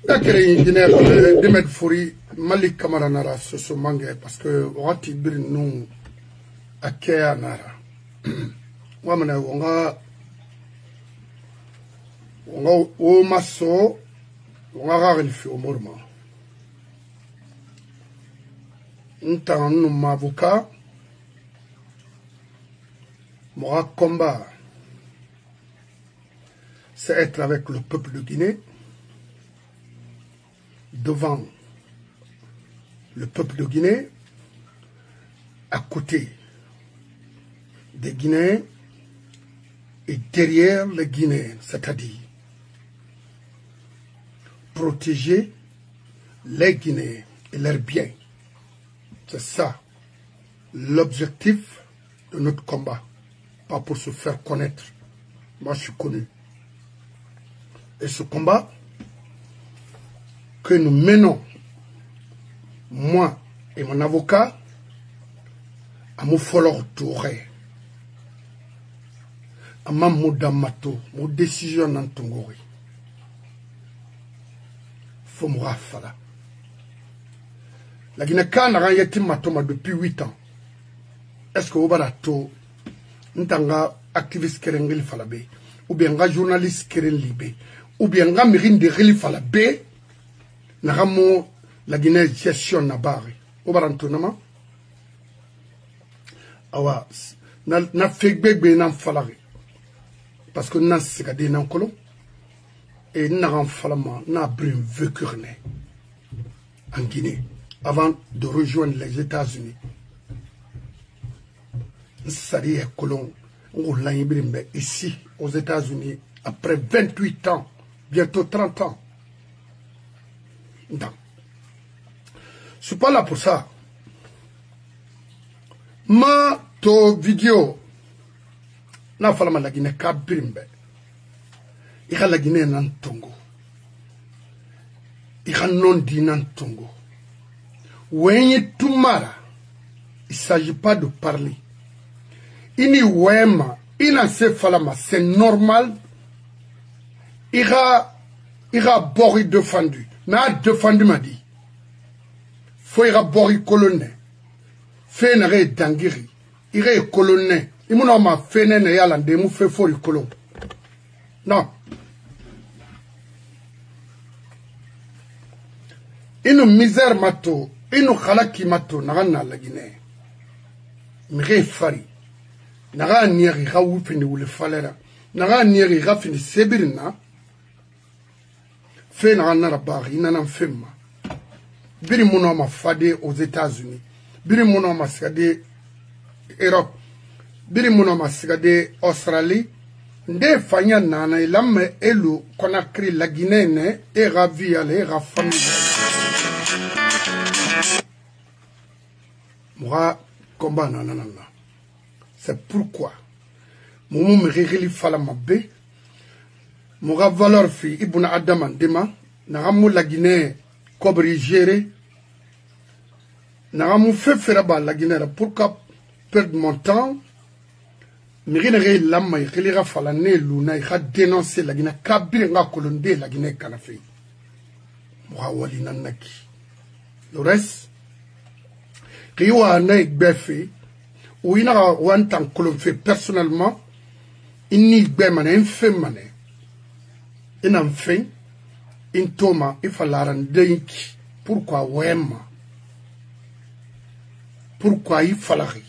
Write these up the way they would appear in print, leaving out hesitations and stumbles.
Dakere Guinée Demed Fori Malik Kamara Nara Soso Mange parce que Wati Bir nous Akea Nara. Wamana Wonga Maso Wonga Rarifi au Morma. Ntan nous m'avocat Mora combat c'est être avec le peuple de Guinée devant le peuple de Guinée, à côté des Guinéens et derrière les Guinéens, c'est-à-dire protéger les Guinéens et leurs biens. C'est ça l'objectif de notre combat, pas pour se faire connaître. Moi, je suis connu. Et ce combat que nous menons, moi et mon avocat, à Moufolor Touré, à Mamouda Mato, mon décision dans Tongori. Faut me rafala. La Guinée-Can n'a rien été matoma depuis 8 ans. Est-ce que vous avez un activiste Kerengil Falabe, ou bien un journaliste Kerenlibe, ou bien un mérine de Rili Falabe? Naramo la Guinée gestion na bari o barantonama awa na fegbegbe na falari parce que na sikade na kolo et na ran falama na brin vécurne en Guinée avant de rejoindre les États-Unis. Sari est colon on l'a ici aux États-Unis après 28 ans, bientôt 30 ans. Non. Je suis pas là pour ça. Ma to vidéo na fala la Guinée ka brimbe. Ira la Guinée nan Tongo. Ira non di nan Tongo. Wenye tumara. Il s'agit pas de parler. Ini wema, ina se falama, c'est normal. Ira bori défendu. N'a défendu m'a dit. Faut ira bori colonne. Fait n'are dangiri. Ira colonne. Il m'a ma fait n'en yalande mou fait fori colon. Non. Inu misère mato. Inu khalaki mato. N'a la Guinée. Mire fari. N'a nieri raoul fini ou le falera. N'a nieri rafini sebirina. Fait n'a pas bari, n'a pas fait ma. Biri mon homme a fadé aux États-Unis. Biri mon homme a sigade Europe. Biri mon homme a sigade Australie. Nde fanya nana ilame elu konakri la Guinée ne et ravi ale rafami. Moi combat nanana. C'est pourquoi mon me régli fala mabé. Moura valeur fi ibuna adama dema nagamu la Guinée kobri géré nagamu fait faire la Guinée pourquoi perdre mon temps mirine lama ikhlira fala ne luna ikha dénoncer la Guinée kabir nga kolonde la Guinée kanafi moura wali nanaki le reste kiwa na ikbefi ou ina wantan kolon fait personnellement inni ikbe mané fait mané. In enfin, in Thomas, il faut la rendre. Pourquoi Wema? Pourquoi il faut la rire?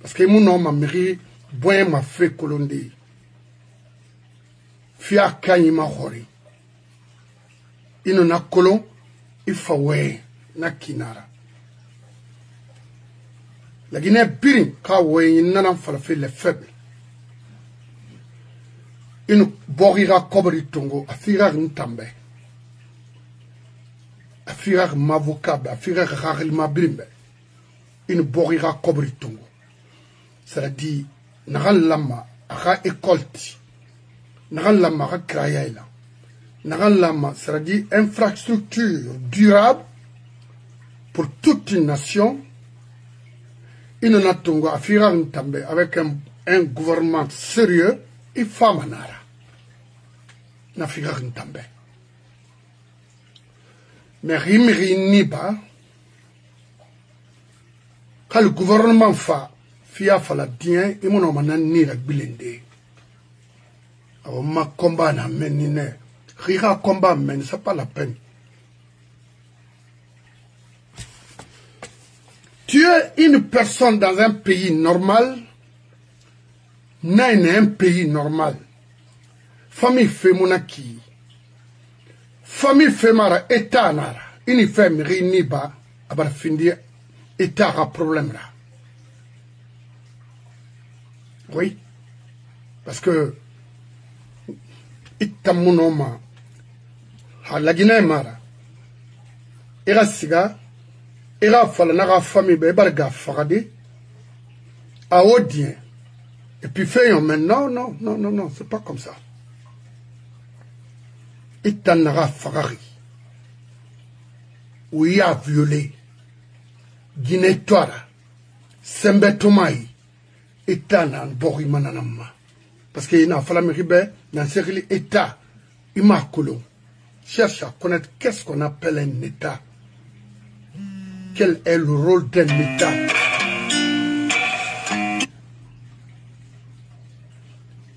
Parce que mon homme a mérité, bon m'a fait colonder. Fia kanyi ma hori. Il n'en a colon, il faut ouais, na kinara. La Guinée birin, ka ouais, il n'en a fait les faibles. Inu borira kobri tongo afira ntambe afira mavokabe afira raril mabrimbe inu borira kobri tongo c'est-à-dire nagal lama aka écolti nagal lama aka krayaila nagal lama c'est-à-dire infrastructure durable pour toute une nation inu natongo afira ntambe avec un gouvernement sérieux et famanara. Na figar ntambe. mais rimri niba quand le gouvernement fa fia fala dien et mon homme ni la bilende au ma combat na menine rira combat men c'est pas la peine. Tu es une personne dans un pays normal, n'est un pays normal. Famille fait monaki. Famille fait mara état nara. Ini fait miri niba abar findi état a problème là. Oui. Parce que itamunoma ha la Guinée mara. Ira siga ira fala naga famille be barga fagade a odien. Et puis fait maintenant non, c'est pas comme ça. Itanara Fagari, où il a violé Guinée Toara, Sembetomai, Itanan Borimananama. Parce qu'il y a fallu ribe dans ce état, Imakolo. Cherche à connaître qu'est-ce qu'on appelle un état. Quel est le rôle d'un état.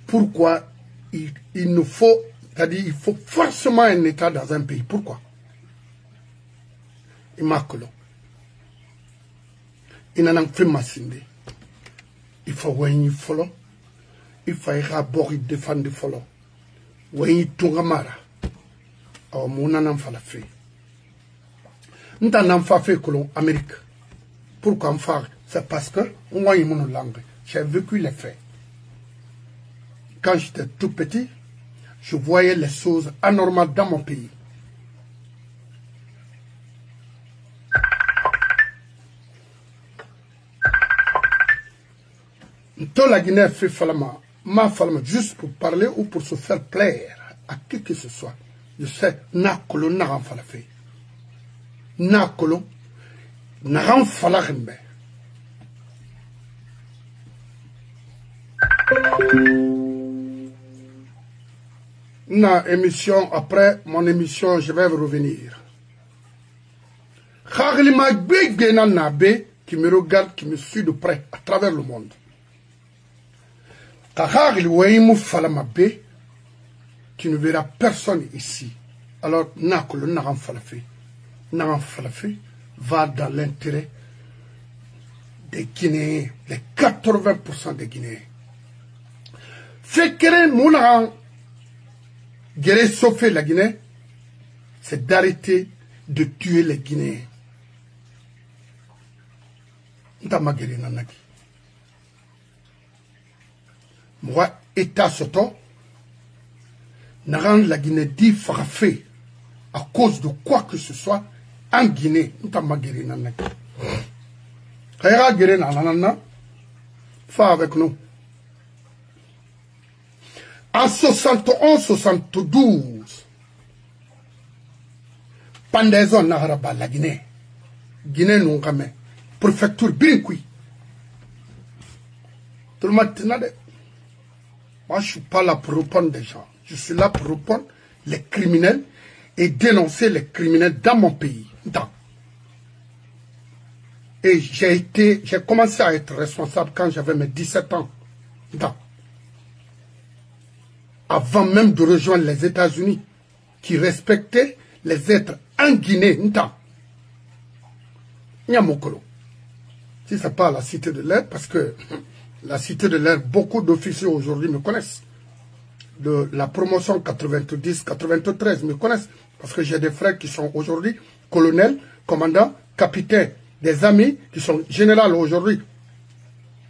Pourquoi il nous faut, c'est-à-dire il faut forcément un État dans un pays. Pourquoi? Immaculé. Il n'en a fait massinde. Il faut voir une follow. Il faut y avoir défendre follow. Oui, tout gamara. Alors, mon an fa la fait. Nous n'en fa fait que l'Amérique. Pourquoi on fait? C'est parce que on voit une langue. J'ai vécu les faits. Quand j'étais tout petit, je voyais les choses anormales dans mon pays. Tout la Guinée fait falama, juste pour parler ou pour se faire plaire à qui que ce soit. Je sais, nakolo n'aran falafé. Nakolo n'aran falahembe. Na émission, après mon émission, je vais revenir. Khaglima Gbegena Nabe qui me regarde, qui me suit de près à travers le monde. Khagli Weimu Falamabe, tu ne verras personne ici. Alors, Nakolo Naran Falafé. Naran Falafé va dans l'intérêt des Guinéens, les 80% des Guinéens. Fekere Mounaran. Guérir sauver la Guinée, c'est d'arrêter de tuer les Guinéens. Ntama guérir nanaki. Moi, État soto, n'a rendu la Guinée dit frappée à cause de quoi que ce soit en Guinée. Ntama guérir nanaki. Kaya guérir nanana, fa avec nous. En 71-72, Pandaison Naharaba, la Guinée, Guinée Nongame, préfecture Birinkui. Tout le monde n'a de. Moi, je ne suis pas là pour répondre des gens. Je suis là pour répondre les criminels et dénoncer les criminels dans mon pays. Et j'ai commencé à être responsable quand j'avais mes 17 ans. Avant même de rejoindre les États-Unis, qui respectaient les êtres en Guinée. Nyamokolo. Si ce n'est pas la Cité de l'air, parce que la Cité de l'air, beaucoup d'officiers aujourd'hui me connaissent. De la promotion 90-93 me connaissent. Parce que j'ai des frères qui sont aujourd'hui colonels, commandants, capitaines, des amis qui sont généraux aujourd'hui,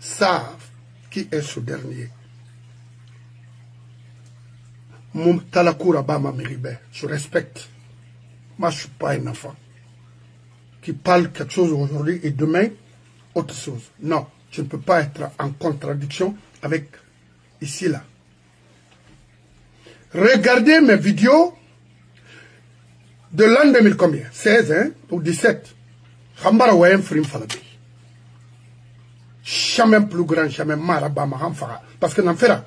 savent qui est ce dernier. Je respecte. Moi, je ne suis pas un enfant qui parle quelque chose aujourd'hui et demain, autre chose. Non, je ne peux pas être en contradiction avec ici, là. Regardez mes vidéos de l'an 2000 combien? 16, hein, ou 17. Jamais plus grand, jamais marabama. Parce que n'en fera,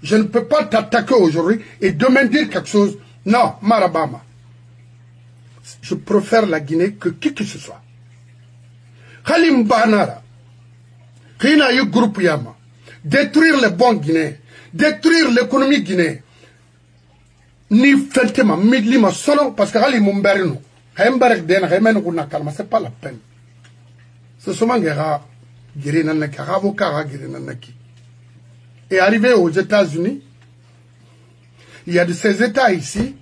je ne peux pas t'attaquer aujourd'hui et demain dire quelque chose. Non, marabama. je préfère la Guinée que qui que ce soit. Khalim Banara, Kina yu groupe Yama, détruire les bons Guinéens, détruire l'économie guinéenne. Ni fentema, midlima solo, parce que Khalim Mumberino, Hemberg den, Remen Runakalma, c'est pas la peine. Ce sont des guerra, Girinanaki, avocat Girinanaki. Et arrivé aux États-Unis, il y a de ces États ici,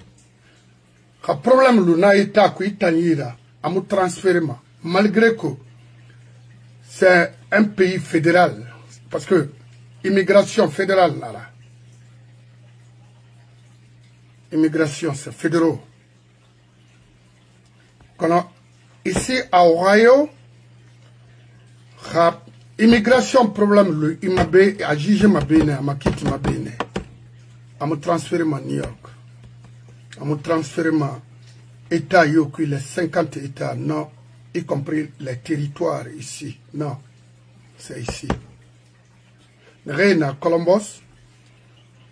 le problème l'una État qui tanira, à me transférer, malgré que c'est un pays fédéral, parce que immigration fédérale là, immigration c'est fédéraux. Ici à Ohio, immigration problème le imabe a jugé ma bene, à ma quitte ma bene, à me transférer à New York, à me transférer à État yoku les 50 États, non, y compris les territoires ici, non, c'est ici. Reina Columbus,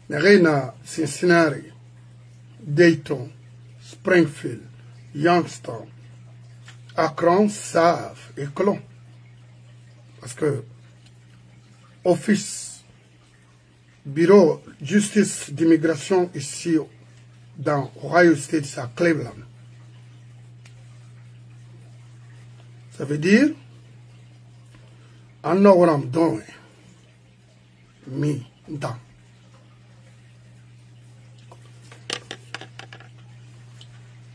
Reina Cincinnati, Dayton, Springfield, Youngstown, Akron, Save et Colon. Parce que office, bureau, justice d'immigration ici dans Ohio State, c'est à Cleveland. Ça veut dire, en Oram Don, mi, dans.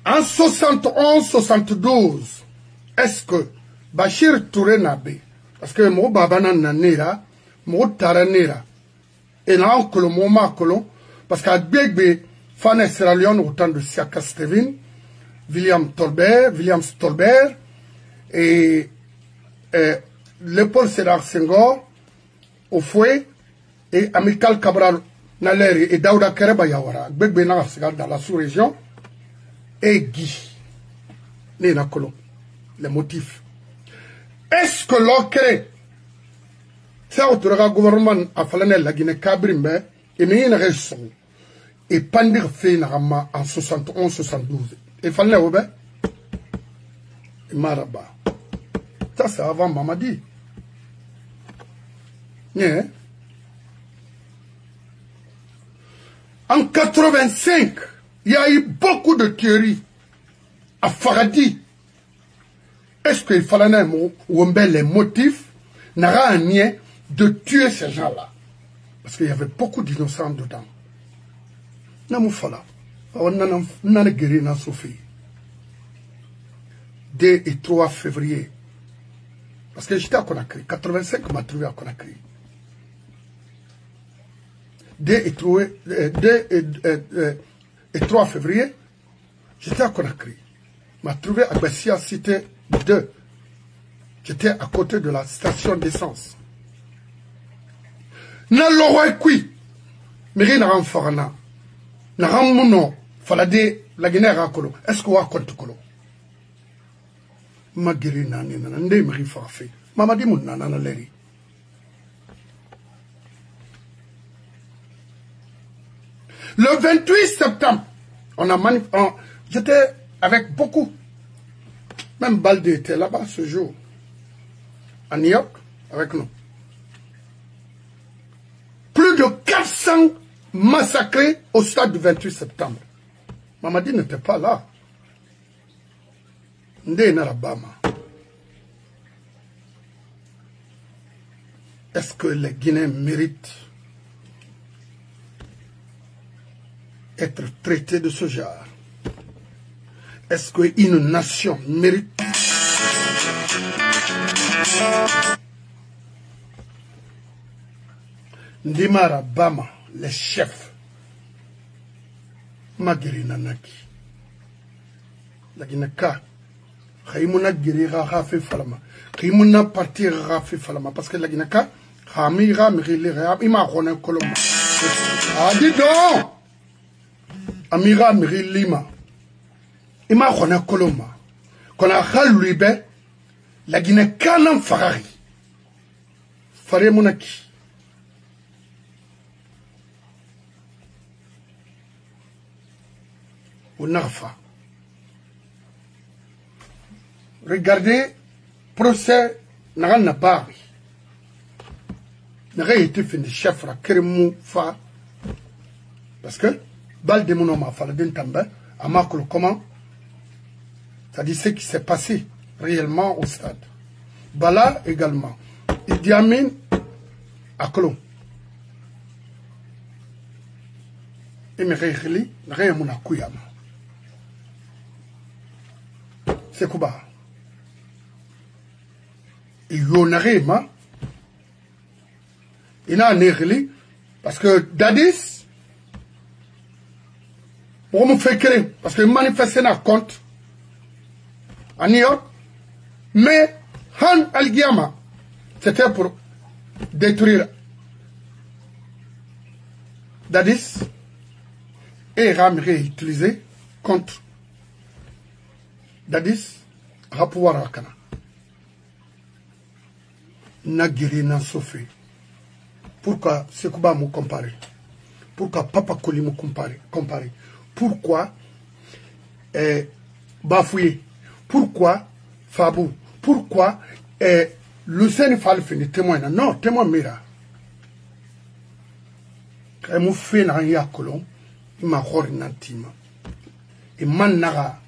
En 71-72, est-ce que Bachir Touré Nabé, parce que mon babana nanera, mon taranera, et là on colon, mon ma colon, parce qu'à Bégbe, Fanny Sierra Leone, autant de Siaka Steven, William Stolber, et Léopold Sédar Senghor, au fouet, et Amical Cabral Naleri et Daouda Kereba Yawara, Bégbe dans la sous-région, et Guy, Néna Colon, les motifs. Est-ce que l'ocre, c'est autre gouvernement a fallu la Guinée Cabrimbe, et mais une raison, et Pandir fait en 71-72, et fallait au bé, et Maraba. Ça, c'est avant Mamadi. Yeah. En 85, il y a eu beaucoup de théories à Faradi. Est-ce qu'il fallait les motifs n'aura un lien de tuer ces gens-là? Parce qu'il y avait beaucoup d'innocents dedans. Namoufala. On a guéri dans Sophie. 2 et 3 février. Parce que j'étais à Conakry. 85 m'a trouvé à Conakry. 2 et 3 février, j'étais à Conakry. M'a trouvé à Bessia Cité 2. J'étais à côté de la station d'essence. Na loroi kui. Miri na ramfarana. Na ramuno. Falade la Guinée rakolo. Est-ce que wa compte kolo? Ma guéri nani nana. Nde miri farfe. Mama di moun nana na leri. Le 28 septembre, j'étais avec beaucoup. Même Baldé était là-bas ce jour. À New York, avec nous. Plus de 400 massacrés au stade du 28 septembre. Mamadi n'était pas là. Ndé Narabama. Est-ce que les Guinéens méritent être traités de ce genre? Est-ce qu'une nation mérite Ndimara Bama, les chefs, Magiri Nanaki, la Guinée-Ka, Khaïmouna Girira Rafi Falama, Khaïmouna partir Rafi Falama, parce que la Guinée-Ka, Khamira Mirili, Ima Rone Colomba. Ah, dis donc! Amira Mirilima, Ima Rone Colomba, qu'on a Khalouibé, la Guinée-Ka n'en Farari, Faré Monaki. Au Narfa. regardez procès n'a n'a pas n'a été fait de chef la Keremou fa parce que bal de mon homme a fallu d'un tambe à Marco comment ça dit ce qui s'est passé réellement au stade. Bala également Idi Amin à Colomb et me réécrit rien mon akuyama c'est Kuba et yonarema il a négli parce que Dadis pour me faire créer parce que manifester na compte à New York mais Han Al-Giama c'était pour détruire Dadis et Ram réutilisé contre Dadis à pouvoir à Kana Nagiri n'a souffert. Pourquoi Sekouba me comparer? Pourquoi Papa Koli me comparer? Pourquoi Bafouye? Pourquoi Fabou? Pourquoi Lucien Falfini témoin? Non, témoin Mira. Quand je fais un yakolon, il m'a horré nantima. Et Manara,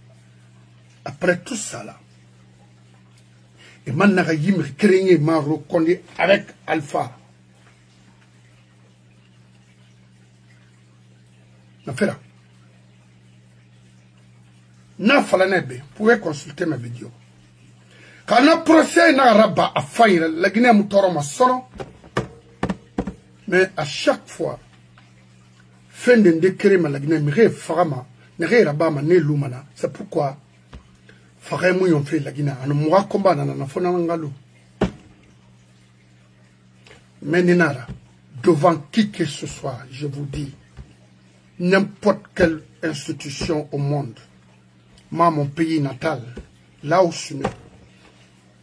après tout ça là, et Manara Yimri Créé m'a reconnu avec Alpha. Là. Na falanebe, vous pouvez consulter mes vidéos. Quand on procès na raba à faillir, la Guinée moutoro ma sono. Mais à chaque fois, fin d'un décret, la Guinée me farama, ne raba ma ne lumana. C'est pourquoi, faremou yon fait la Guinée, on moura combat dans la fona ngalo. Mais Ninara, devant qui que ce soit, je vous dis, n'importe quelle institution au monde, moi, mon pays natal, là où je suis né,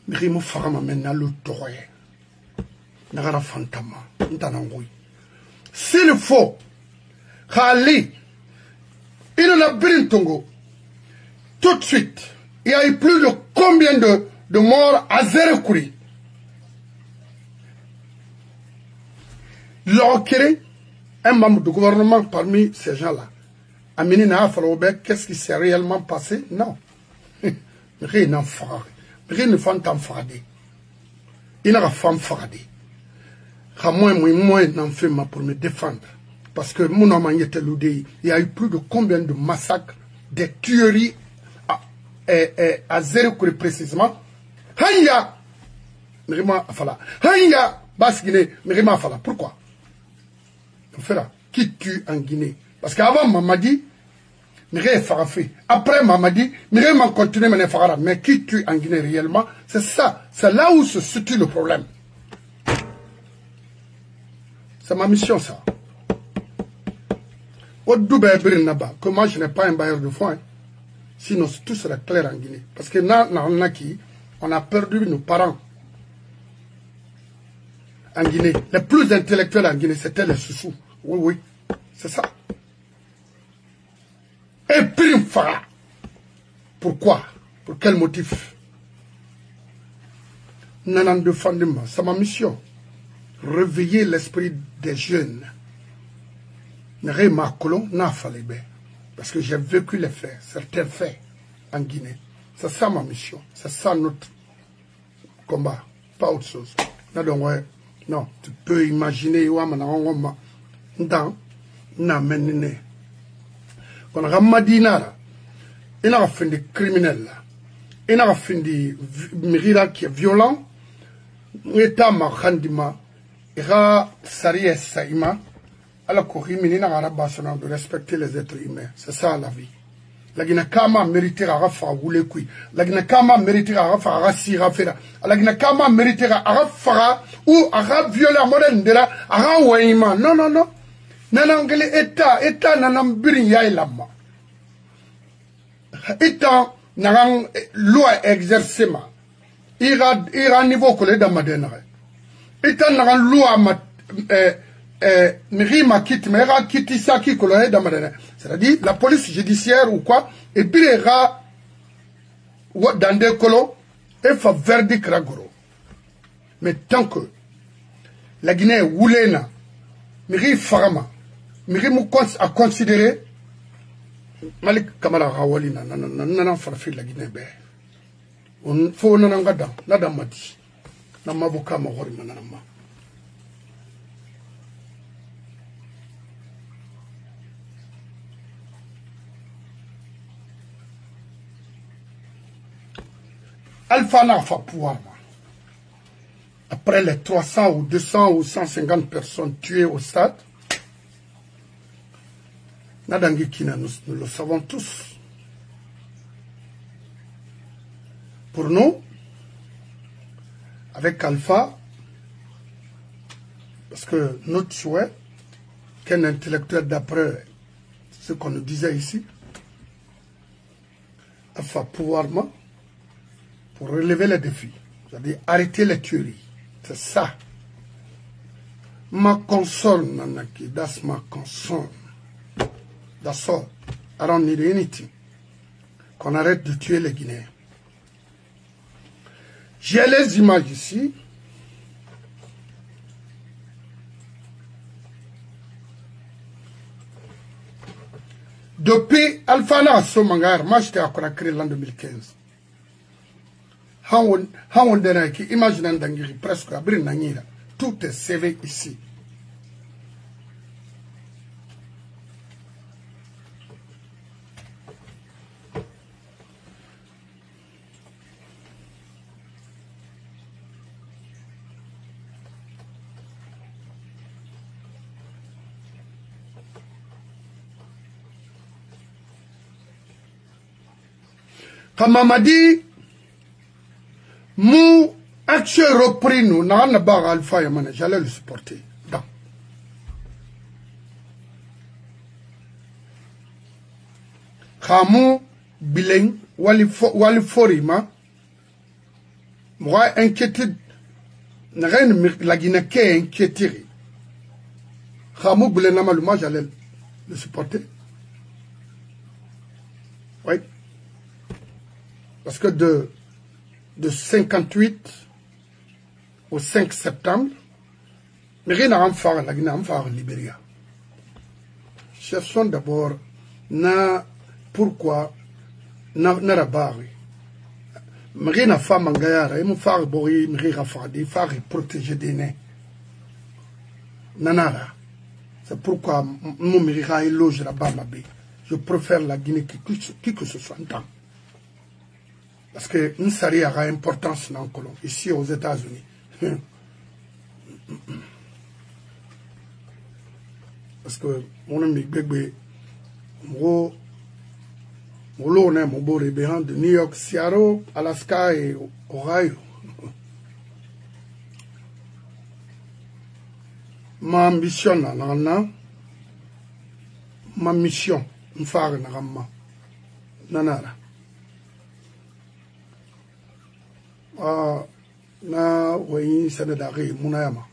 je me ferai maintenant le droit. Je ne fantama. S'il faut, Khali, il en a bien Tongo. Tout de suite, il y a eu plus de combien de morts à Zérekouri. L'Okéré, un membre du gouvernement parmi ces gens-là. Amini n'a pas qu'est-ce qui s'est réellement passé? Non. Rien n'a pas. Rien ne fait en fardé. Il n'a pas fait fardé. Moi, n'en fait pour me défendre. Parce que mon homme était l'ODI. Il y a eu plus de combien de massacres, des tueries à Zérekouri précisément. Hanya! Mérima Afala. Hanya! Basse-Guinée. Mérima Afala. Pourquoi? On fait là. Qui tue en Guinée? Parce qu'avant Mamadi, Méré Farafé. Après Mamadi, Méré m'a continué à faire. Mais qui tue en Guinée réellement? C'est ça. C'est là où se situe le problème. C'est ma mission, ça. Que moi, je n'ai pas un bailleur de fonds. Hein. Sinon, tout serait clair en Guinée. Parce que on a perdu nos parents. En Guinée. Les plus intellectuels en Guinée, c'était les Soussous. Oui, oui. C'est ça. Et puis, Fara. Pourquoi? Pour quel motif? Nanan de Fandima, c'est ma mission. Réveiller l'esprit des jeunes. N'ayez ma colon, n'a fallu bien. Parce que j'ai vécu les faits, certains faits en Guinée. C'est ça ma mission. C'est ça notre combat. Pas autre chose. Non, tu peux imaginer, dans na menine kon ramadinara ina fin de criminel ina fin de mirira qui est violent eta ma khandima ira sariya saima ala ko rimini na araba sona de respecter les êtres humains. C'est ça la vie. La Guinée kama mériter à rafa wule kui la Guinée kama mériter à rafa rasira fera la Guinée kama mériter à rafa ou à violer modèle de la à waima. Non non non. Nanangele état nanam birin yaay lamma état nanang loi exercement ira niveau que le damadenere état nanang loi ma miri ma kit mera kiti saki que le damadenere c'est-à-dire la police judiciaire ou quoi et puis ira dans des colos et fa verdict ragoro. Mais tant que la Guinée est Woulena, Miri Farama, Miri Moukons a considéré Malik Kamara Rawali n'a farfi la Guinée. On faut n'angada, n'adamati, n'amavoka mahori manama. Alpha n'a pas pouvoir. Après les 300 ou 200 ou 150 personnes tuées au stade, Nadangi Kina, nous le savons tous. Pour nous, avec Alpha, parce que notre souhait, qu'un intellectuel d'après ce qu'on nous disait ici, Alpha pouvoirment, pour relever les défis, c'est-à-dire arrêter les tueries. C'est ça. Ma console, Nanaki, that's my concern. That's all. I don't need anything. Qu'on arrête de tuer les Guinéens. J'ai les images ici. Depuis Alphana Somangar, moi j'étais à Conakry l'an 2015. How qui imagine d'angiri presque abri nangira. Tout est CV ici. Quand Mamadi Mou action repris nous, n'a pas Alpha Yamane, j'allais le supporter. Non. Khamou, Bileng, Wali Forima, moi inquiétude, la Guinée qui est inquiétée. Khamou Bileng Namaluma, j'allais le supporter. Oui. Parce que de 58 au 5 septembre, mais rien à en faire la Guinée, en faire Libéria. Cherchons d'abord pourquoi n'a rabari. Mais rien à faire mangayara, il me faire bori, mais rien à faire des faire protéger des nez. Nanara. C'est pourquoi mon mérira est loge là-bas, je préfère la Guinée qui que ce soit en temps. Parce que une série aura importance dans le colon, ici aux États-Unis. Parce que mon ami Bébé, mon beau rébéhan de New York, Seattle, Alaska et Ohio. Ma ambition, ma mission, une phare, nanara. Na wayi sanadari munayama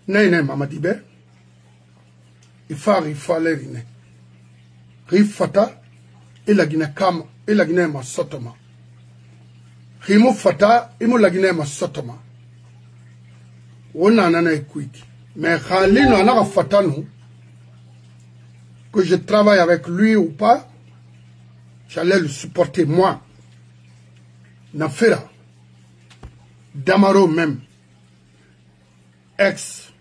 nene mamadibe ifari falerine rifata ilagina kam ilagina ma sotoma rimu fata imu lagina ma sotoma wona nana ikuiki mais khalino anaka fatanu que je travaille avec lui ou pas j'allais le supporter moi. Nafera, Damaro même, ex-président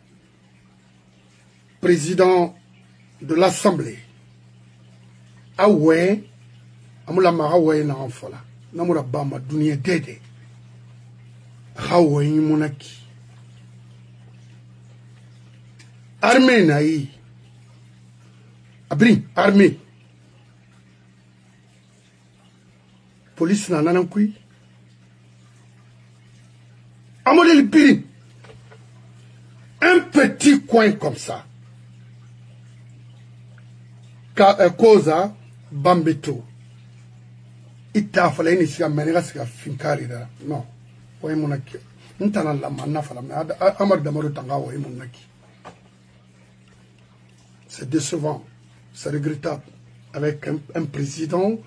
de l'Assemblée, Aoué, Amoula Maraoué na Anfola, Namoura Bama Dunia Dede, Aoué Monaki, Armée Naï, Abri, armée, police Nananakoui, Amodel Pirin, un petit coin comme ça, Koza, Bambeto, Ita fala ini siya menega siya finkari da, non, oye monaki, ntana la manna fala, Amar Damaro tanga oye monaki. C'est décevant, c'est regrettable, avec un président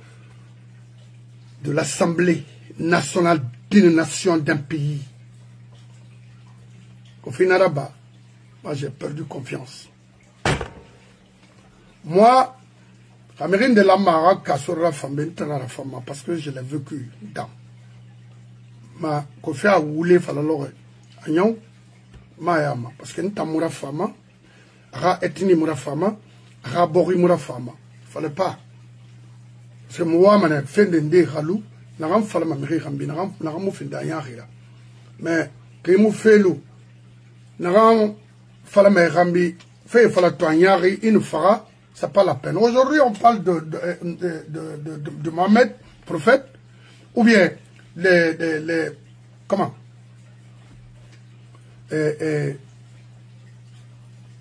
de l'Assemblée nationale d'une nation, d'un pays. Au final, moi j'ai perdu confiance. Moi, Amérine de la Mara, Kassora Fambé, parce que je l'ai vécu dans. Ma Kofi a roulé, Falalore, Agnon, Mayama, parce que nous avons fama, Ra etini moura fama, Ra bori moura fama. Fallait pas. Parce que moi, je suis fait de Ralou, je n'ai pas fait de Rambi, je n'ai pas fait de Yahira. Mais, quand je fais l'eau, je n'ai pas fait de Rambi, fait de Yahri, il ne fera, ça n'est pas la peine. Aujourd'hui, on parle de Mohamed, prophète, ou bien comment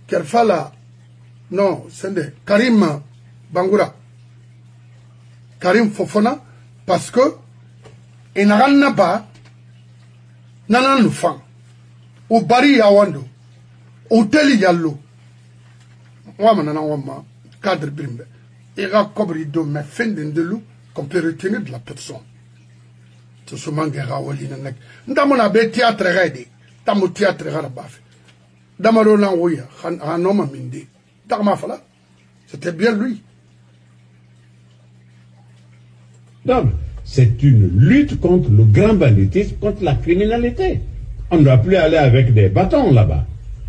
Kerfala, non, c'est Karim Bangoura. Karim Fofana, parce que il n'a pas nanan fan au bari yawando au teli yallo wa manana wama cadre brimbe il a cobri de mais fin de qu'on peut retenir de la personne ce sont mangera wali nanek ndamona be théâtre rede tamu théâtre garabaf damaro lan woya hanoma minde takma fala c'était bien lui. C'est une lutte contre le grand banditisme, contre la criminalité. On ne doit plus aller avec des bâtons là-bas.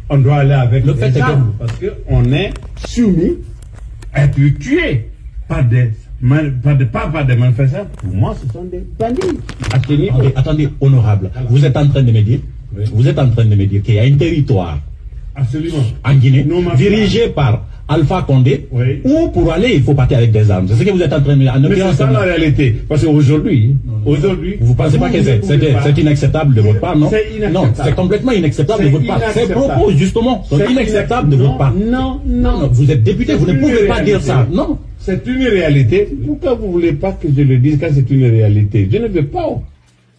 On doit aller avec des armes parce qu'on est soumis à être tué par des manifestants. Pour moi, ce sont des bandits. Attendez, honorable. Vous êtes en train de me dire, qu'il y a un territoire en Guinée dirigé par Alpha Condé, ou pour aller, il faut partir avec des armes. C'est ce que vous êtes en train de me dire. Mais c'est ça la réalité. Parce qu'aujourd'hui, vous pensez pas que c'est inacceptable de votre part, non? Non, c'est complètement inacceptable de votre part. Ces propos, justement, sont inacceptables de votre part. Non. Vous êtes député, vous ne pouvez pas dire ça. Non. C'est une réalité. Pourquoi vous ne voulez pas que je le dise quand c'est une réalité? Je ne veux pas.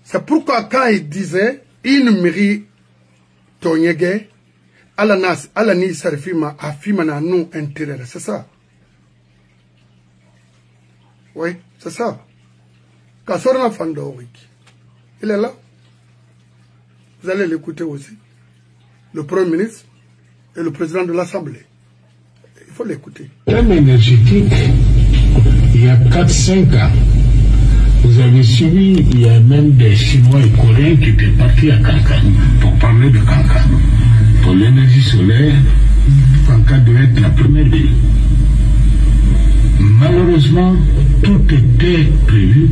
C'est pourquoi quand il disait, il mérite ton yégué, Alani Sarfima a Fimana non intérêt, c'est ça. Oui, c'est ça. Kassorna Fandorik, il est là. Vous allez l'écouter aussi. Le Premier ministre et le président de l'Assemblée. Il faut l'écouter. Thème énergétique, il y a 4-5 ans, vous avez suivi, il y a même des Chinois et Coréens qui étaient partis à Kankan pour parler de Kankan. Pour l'énergie solaire, Kankan devait être la première ville. Malheureusement, tout était prévu.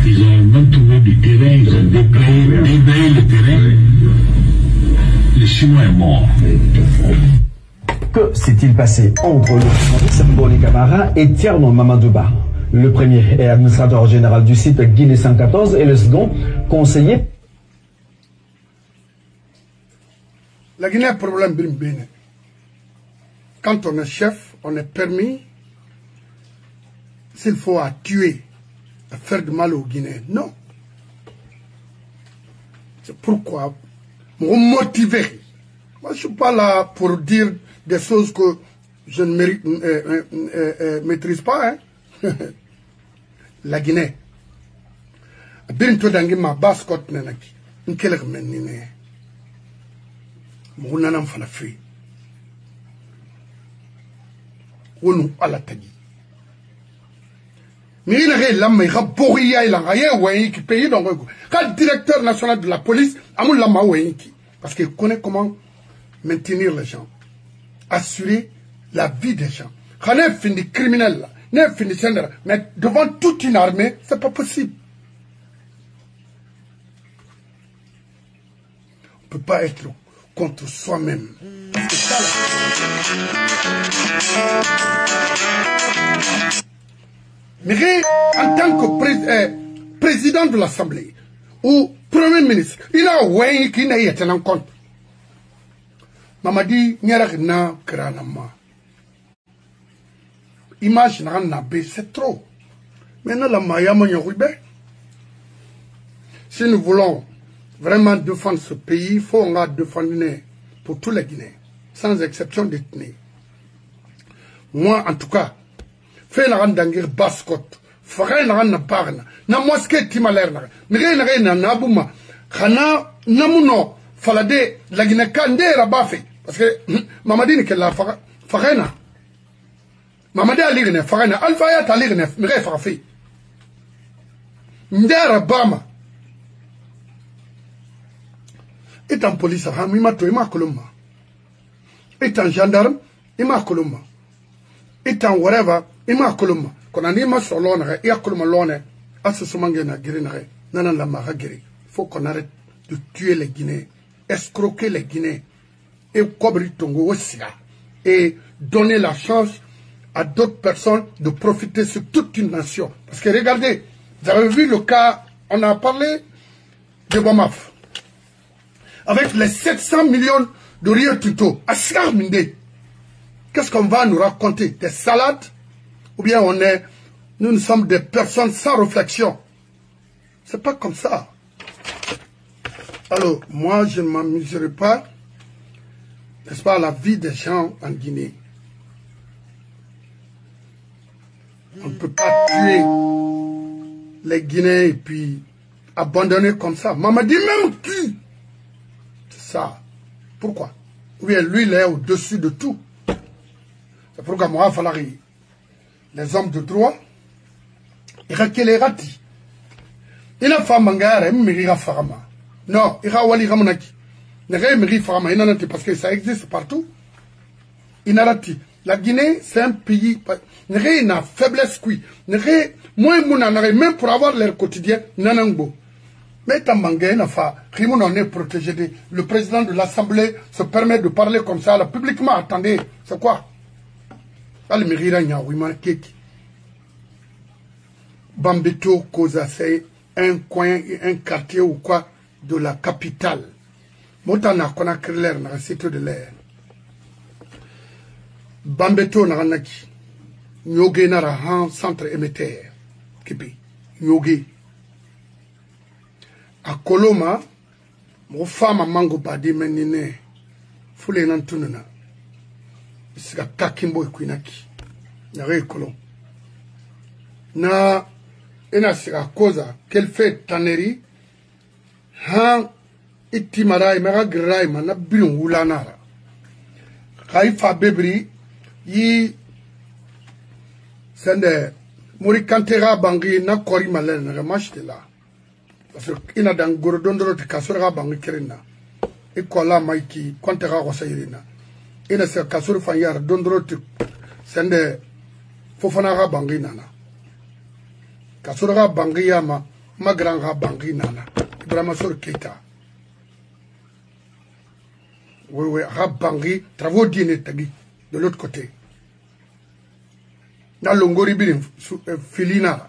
Ils ont même trouvé du terrain, ils ont déblayé le terrain. Le Chinois est mort. Que s'est-il passé entre le Samboli Camara et Tierno Mamadouba? Le premier est administrateur général du site Guinée 114 et le second, conseiller. La Guinée a un problème bien. Quand on est chef, on est permis, s'il faut, à tuer, à faire du mal aux Guinéens. Non. C'est pourquoi, me motiver. Moi, je ne suis pas là pour dire des choses que je ne maîtrise pas. Hein. La Guinée. Bientôt dans ma basse côte, une quelques menine. Mon nanam fala fait. Onu ala tagi. Mais il a l'âme, il a bourrié, il a rien, qui paye dans le quand le directeur national de la police, amul lama qui parce qu'il connaît comment maintenir les gens, assurer la vie des gens. Quand on est fini criminel, mais devant toute une armée, c'est pas possible. On peut pas être contre soi-même. Mais en tant que président de l'Assemblée ou Premier ministre, il a oué qui n'a été en compte. Mamadi Nyaragna Kranama. Image n'a c'est trop. Maintenant, la Mayama Yorubé. Si nous voulons vraiment défendre ce pays, il faut en défendre pour tous les Guinéens, sans exception d'ethnie. Moi, en tout cas, fais la randangir basse-côte, faga na bagna na mosquée timaler na mire na nabuma khana namuno falade lagina kande rabafe parce que mamadine que la faga na mamadi aligne faga na alfa ya taligne mire faga fi ndara bama étant police ha mi mato ima koloma étant gendarme ima koloma étant whatever ima koloma kona ni ma solona ya koloma lone asusumange na girina nana la ma giri faut qu'on arrête de tuer les Guinéens, escroquer les Guinéens et cobrir Tongo et donner la chance à d'autres personnes de profiter sur toute une nation. Parce que regardez, vous avez vu le cas, on a parlé de Bomaf. Avec les 700 millions de Rio Tinto, à Minde, qu'est-ce qu'on va nous raconter? Des salades? Ou bien nous sommes des personnes sans réflexion? C'est pas comme ça. Alors, moi, je ne m'amuserai pas, n'est-ce pas, à la vie des gens en Guinée. On ne peut pas tuer les Guinéens et puis abandonner comme ça. Mamadi même tue. C'est ça. Pourquoi? Ou bien lui, il est au-dessus de tout. C'est pourquoi moi, il va falloir les hommes de droit, il y a les ratis. Il a fait mangare, il a fait farama. Non, il y a wali ramonaki. Il y a miri farama, il y a parce que ça existe partout. Il y a rati. La Guinée, c'est un pays, il y a une faiblesse qui, même pour avoir l'air quotidien, nanangbo. Mais Tambangé n'a pas, on est protégé. Le président de l'Assemblée se permet de parler comme ça, là, publiquement. Attendez, c'est quoi? Bambeto, Koza, c'est un coin, un quartier ou quoi de la capitale. Motana Konakri l'air, dans le site de l'air. Bambeto Naranaki, Nyoge Narahan, centre émetteur, Kipi, Nyoge. A Koloma, mon femme a mango badi menine, foule nantununa. Sika kakimbo ikwinaki. Nare kolom. Na, ena sika koza, qu'elle fait tannerie, han, itimara, imara gira, imana bilon ulanara. Kaifa bebri, yi, sende, muri kantera bangi, na kori malen, na ramashte la. Parce qu'il y a dans Gorodondoro de Kasura Bangi Kerina. Et Kola Maiki, Quantera Rosairina. Il y a Kasura Fayar, Dondoro de Sende Fofanara Bangi Nana. Kasura Bangi Yama, Magranga Bangi Nana. Bramasur Keita. Oui, Rabangi, travaux dîner tagi, de l'autre côté. Dans l'Ongoribin, Filina.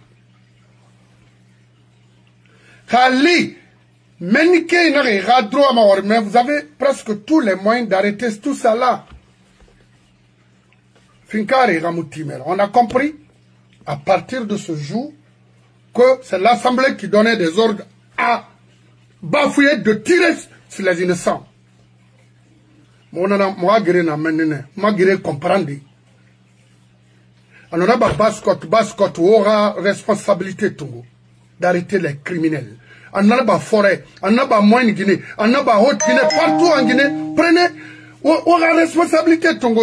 Kali, mais vous avez presque tous les moyens d'arrêter tout ça là. On a compris à partir de ce jour que c'est l'Assemblée qui donnait des ordres à bafouiller de tirer sur les innocents. Moi, je comprendre. On a bascot aura responsabilité tout d'arrêter les criminels. On a pas forêt, on a pas moins Guinée, on a pas haute Guinée, partout en Guinée. Prenez, aura responsabilité Tongo.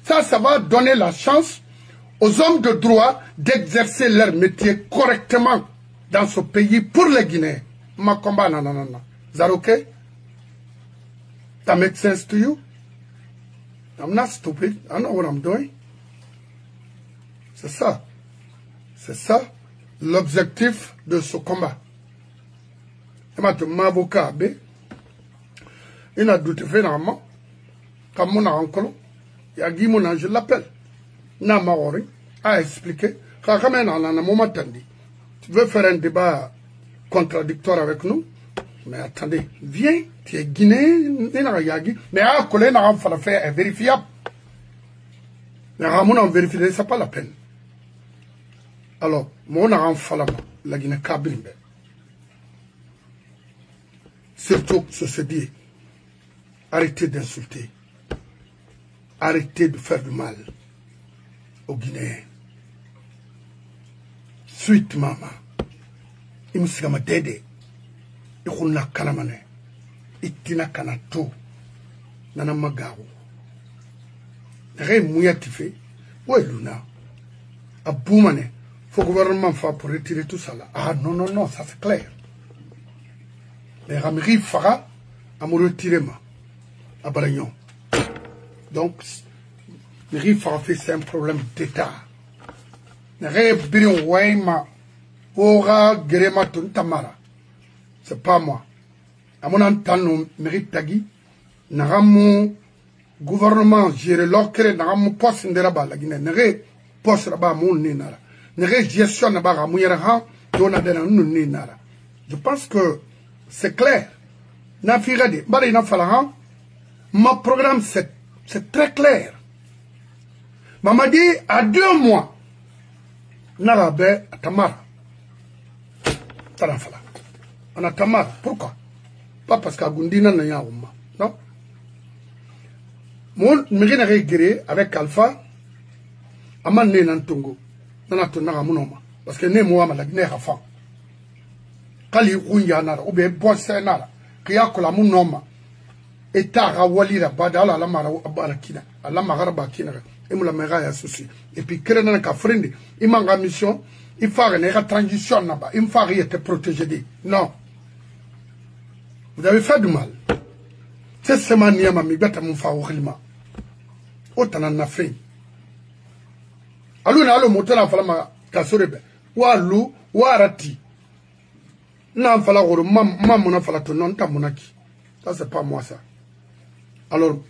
Ça va donner la chance aux hommes de droit d'exercer leur métier correctement dans ce pays pour les Guinéens. Ma combat, non. Is that okay? That makes sense to you? I'm not stupid. I know what I'm doing. C'est ça. C'est ça l'objectif de ce combat. Et maintenant, mon avocat, il a douté finalement, comme mon oncle, il a dit mon je l'appelle. Namaori a expliqué. Quand même, on a un moment tendu. Tu veux faire un débat contradictoire avec nous? Mais attendez, viens, tu es guinéen, mais à coller, on va faire un vérifiable. Mais on vérifie, c'est pas la peine. Alors, mon enfant, la Guinée Kabimbe. Surtout, se dit, arrêtez d'insulter. Arrêtez de faire du mal aux Guinéens. Suite mama. Il me dit que dede. Il a kanamane. Il tina kanato. Nana magaru. Ré mouya tifé. Ouais luna. A boumane. Faut gouvernement faire pour retirer tout ça là. Ah non, non, non, ça c'est clair. Les Ramiri Fara a me retiré ma. À Baragnon. Donc, Miri Fara fait c'est un problème d'État. Nere Birin Waima. Ora Gerema Tuntamara. C'est pas moi. À mon entendre, Miri Tagi. Naramu gouvernement géré l'ocre. Naramu poste n'deraba la Guinée. Nere poste là-bas mon ninara. Nere gestion là-bas mouyera. Je pense que c'est clair. Ma programme, c'est très clair. Maman dit, à 2 mois, Narabe à Tamara. On a Tamara. Pourquoi? Pas parce qu'à Gundina n'a pas. Non? Mon mérine régré avec Alpha, Aman né Nantongo. Nanatonara Mounoma. Parce que né moi, ma guinée Rafa. Kali Ouya Nara, ou bien Bosse Nara. Kiakola Mounoma. Et Tara Walira Badala la Mara Barakina. À la Marabakina. Et Moula Mera associé. Et puis Kerenan Kafrindi. Il m'a mission. Il faut une transition là-bas. Il faut être protégé. Non. Vous avez fait du mal. C'est ce manière ma mibeta mon faourilma. Autant en a fait. Alou na alo moto na fala ma kasorebe. Wa lu wa rati. Na fala goro mam na fala to non ta monaki. Ça c'est pas moi ça. Alors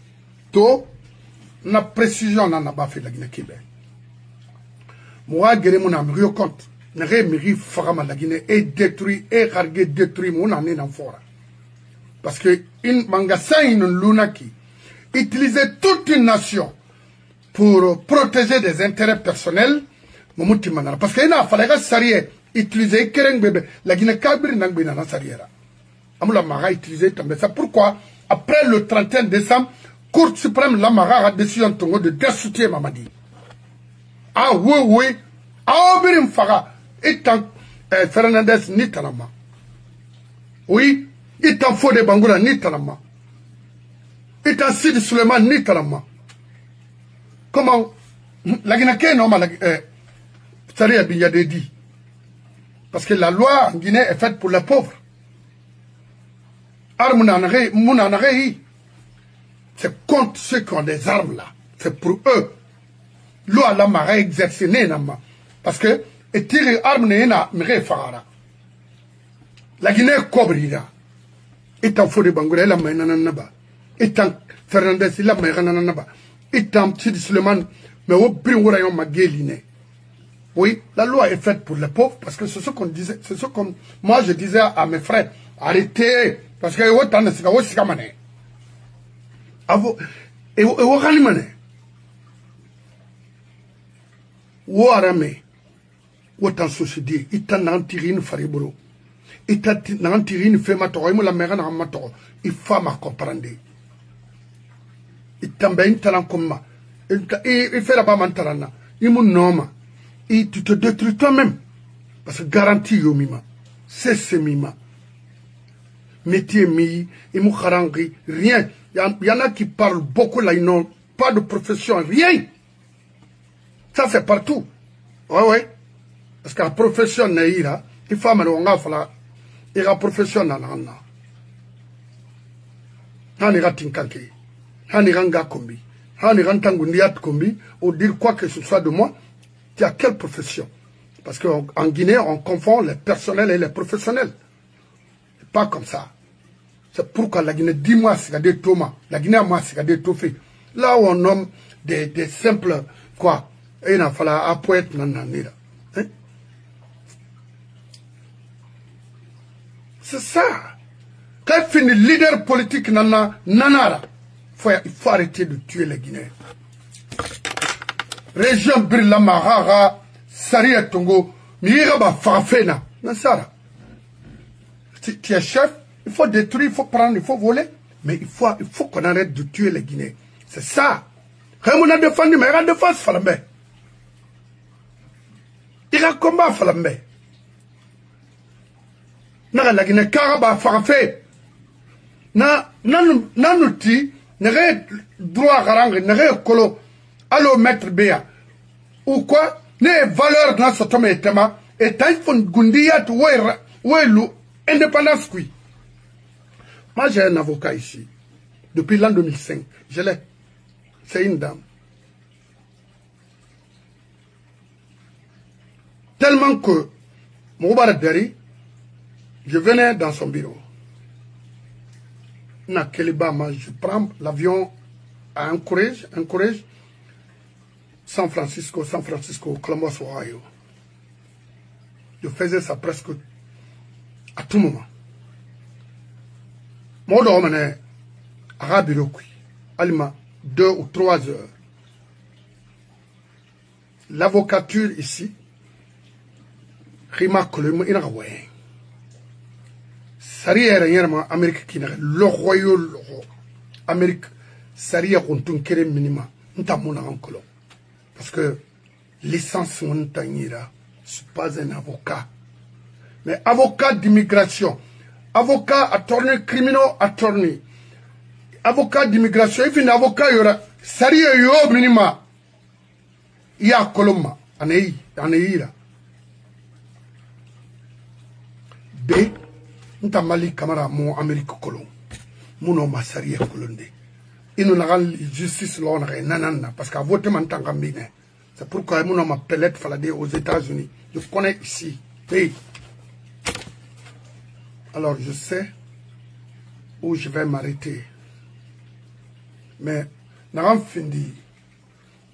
to na précision na ba fait la Guinée Québec. Moi géré mon am rio compte. Na re miri fagama la Guinée et détruit et cargué détruit mon année dans fora. Parce que une magasin une lunaki utilisait toute une nation pour protéger des intérêts personnels, parce qu'il a fallu utiliser la Guinée Kabri n'a pas sariera. Amula Mara utilisé ça. Pourquoi après le 31 décembre, Cour suprême la Mara a décidé de destituer Mamadi. Ah oui oui, ah Obirim Fara étant Fernandez ni Tanama. Oui, étant Fode Bangoura ni Tanama. Étant Sidi Suleiman ni Tanama. Comment la Guinée non ça bien dit. Parce que la loi en Guinée est faite pour les pauvres. C'est contre ceux qui ont des armes là. C'est pour eux. Loi la mara exercée nama. Parce que et tirer arme na mire fara. La Guinée cobrira. Étant Fode Bangoura la main naba. Étant Fernandez la main naba. Étant Sidi Suleiman, mais au Bringorayon Magueline. Oui, la loi est faite pour les pauvres, parce que c'est ce qu'on disait, c'est ce que moi je disais à mes frères, arrêtez, parce que autant de ce que c'est comme et au Ralimane, ou Arame, autant société, il t'a n'antirine fariboro, il t'a n'antirine fait ma toro, il me la mère en matoro, il faut ma comprendre. Il t'embête talent comme moi. Il fait la bamantarana. Il me nomme. Et tu te détruis toi-même. Parce que garantie yomima. C'est ce mima. Métier mi, il m'a harangri, rien. Il y en a qui parlent beaucoup là, ils n'ont pas de profession, rien. Ça c'est partout. Ouais, ouais. Parce que la profession n'est pas, il faut me le faire. Il y a la profession dans l'anna. On ira tinkanke. Haniranga kombi, Hanirantangundiat kombi, ou dire quoi que ce soit de moi, tu as quelle profession? Parce qu'en Guinée, on confond les personnels et les professionnels. C'est pas comme ça. C'est pourquoi la Guinée, dis-moi, c'est des Thomas. La Guinée, moi, c'est des Tofé. Là où on nomme des simples, quoi, et il a fallu appuyer nananira. C'est ça. Quand finit leader politique nanara, il faut arrêter de tuer les Guinéens. Région Birla Mahara, Saria Tongo, Miraba Farafena, Nassara. Tu es chef, il faut détruire, il faut prendre, il faut voler, mais il faut qu'on arrête de tuer les Guinéens. C'est ça. Quand on a défendu, mais il y a défense, Falambé. Il ira combat falambe na la Guinée karaba farafé na nanuti n'aurait droit garang n'aurait colo allo maître béa ou quoi les valeurs dans ce tome etema et taifon gundiat ouelu indépendance qui moi j'ai un avocat ici depuis l'an 2005 je l'ai c'est une dame tellement que Moubarak Dari je venais dans son bureau na Kelibama je prends l'avion à Anchorage San Francisco, Columbus, Ohio. Je faisais ça presque à tout moment. Mon homme est arabe, Alima, 2 ou 3 heures. L'avocature ici, Rima Kolum Inawe. Saria Rayerma, Amérique qui n'a le royaume, Amérique, Saria Kontun Kere Minima, Ntamuna Ankolo. Parce que licence montagnera, je ne suis pas un avocat. Mais avocat d'immigration, avocat attorney, criminal attorney, avocat d'immigration, il y a un avocat, il y aura, sérieux, yo, minima, il y a Colomba, Aneira. B, nous Mali Kamara, mon Amérique Colomb, mon nom a sérieux Colonde. Il nous a justice nanana parce qu'à voter maintenant c'est pourquoi mon nom appelé Faladé aux États-Unis. Je connais ici. Hey. Alors je sais où je vais m'arrêter. Mais n'a fini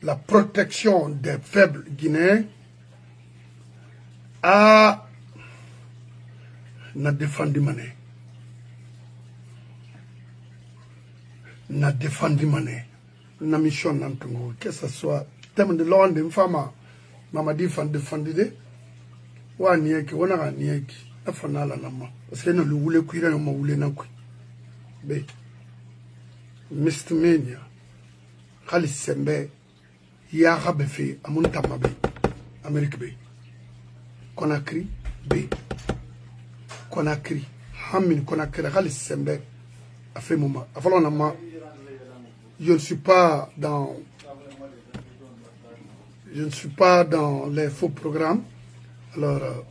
la protection des faibles Guinéens a défendu mané. Na défendu mané na mission nantongo que ce soit thème de l'on de femme mama défendu de wa nieki wona nieki afana la nama parce que no le wule kuira no wule na ku be mistemenia khali sembe ya gabe fi amunta mabe Amérique be Conakry be Conakry hamin Conakry khali sembe a fait moment avant na je ne suis pas dans les faux programmes. Alors,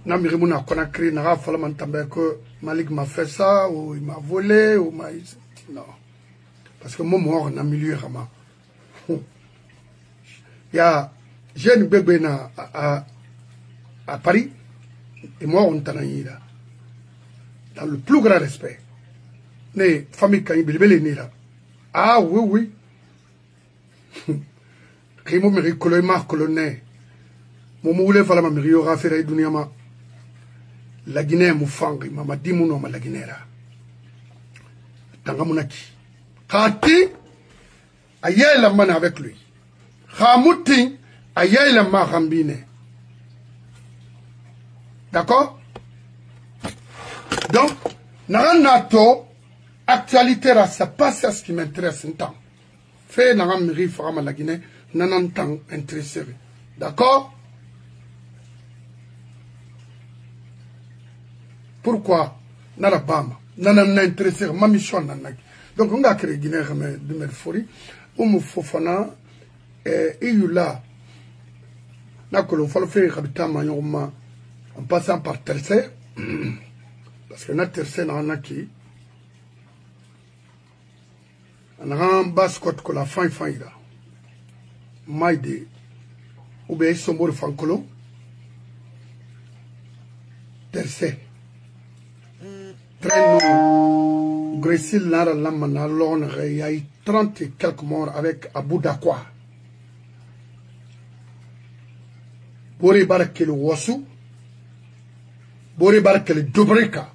Namirimouna Conakry n'a pas fallu que Malik m'a fait ça, ou il m'a volé, ou m'a... Non. Parce que moi, moi, on a milieu vraiment. Il y a... J'ai un bébé à Paris, et moi, on t'en a eu là. Dans le plus grand respect. Les familles qui ont été là. Ah oui, oui. Rimo meri koloima kolone. Momo ule fala ma meri yora fere dunia ma. La Guinée mufangi mama dimu no ma la Guinée ra. Tanga munaki. Kati ayay la man avec lui. Khamuti ayay la ma rambine. D'accord? Donc, Naranato actualité là, c'est pas ça ce qui m'intéresse un temps. Fait n'a miri fama la Guinée, n'en temps intéressé. D'accord? Pourquoi? N'a pas n'en intéressé ma mission n'en a. Donc on a créé Guinée de Merfori, on fofana et il là. N'a que l'on faut faire habitant maillon en passant par Tercé, parce que notre Tercé n'en a qui. On a un bascot que la fin là. Maïde. Ou bien ils sont morts fancolo. Tercé. Très long. Grésil Nara Lamana Lon, il y a eu 30 et quelques morts avec Abou Dakwa. Bori Barakel Wasu. Bori Barakel Dobreka.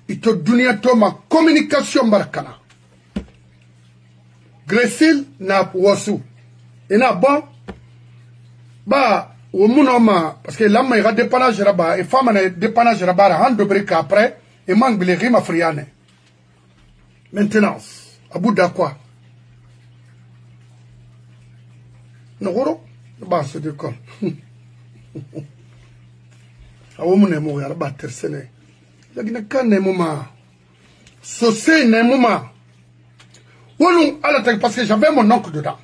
Ito dunia to ma communication barakana. Grésil na wasu. Et na bon. Bah, au mounoma, parce que l'homme ira dépannage là-bas, et femme n'a dépannage là-bas, en Dobreka après, et manque les rimes africaines. Maintenance. À bout de quoi? Non, bah, c'est de quoi? awomune mo yara ba tersene lagina kan ne moma sosé ne moma wonu ala tak parce que j'avais mon oncle dedans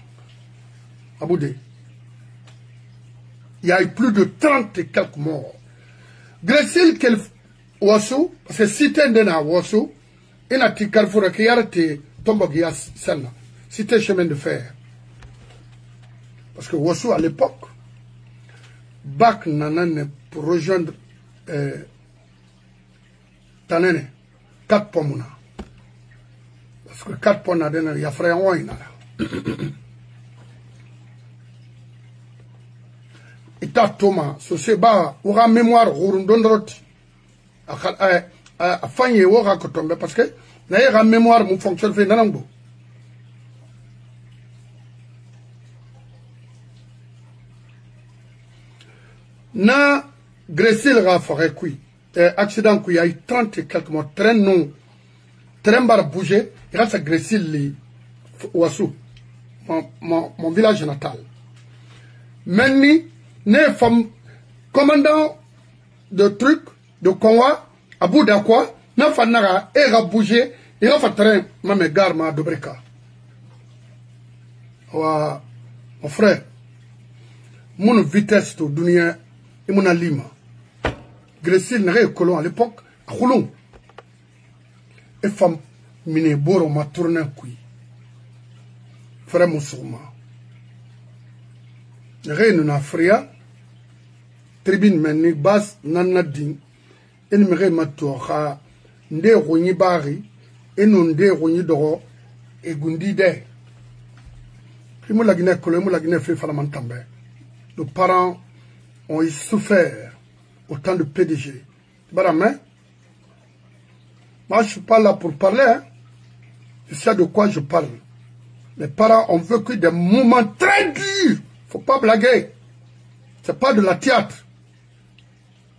Aboudé. Il y a eu plus de 30 et quelques morts. Grésil quel wasu parce que si t'es dans wasu et na ti carrefour qui arrête tombogia celle-là. C'était chemin de fer. Parce que wasu à l'époque bac nanane pour rejoindre Tanene 4 pomona. Parce que 4 pomona il y a frère Wayna. Ita Thomas, so seba, aura mémoire, rondondroti. A fanye wora ko tombe parce que na yera mémoire mu fonctionne fait nanango. Na Grésil ra forêt kui. Accident kui a eu 30 et quelques morts. Train non. Train bar bouger. Grâce à Grésil li Ouassou. Mon village natal. Meni né femme commandant de trucs de convoi à bout d'aqua n'a fanara et a bougé et a fait train ma gare ma dobreka wa mon frère mon vitesse to dunia et mon alima Grésil n'a colon à l'époque à Khoulon et femme mine boro ma tourné kui frère musulman Reine na fria tribune menni bas nanna din en mere matoha nde ronyi bari enu nde ronyi doro e gundi de primo la Guinée colon la Guinée fait falamantambe. Nos parents ont souffert autant de PDG barame moi je suis pas là pour parler hein. Je sais de quoi je parle. Mes parents ont vécu des moments très durs. Faut pas blaguer. C'est pas de la théâtre.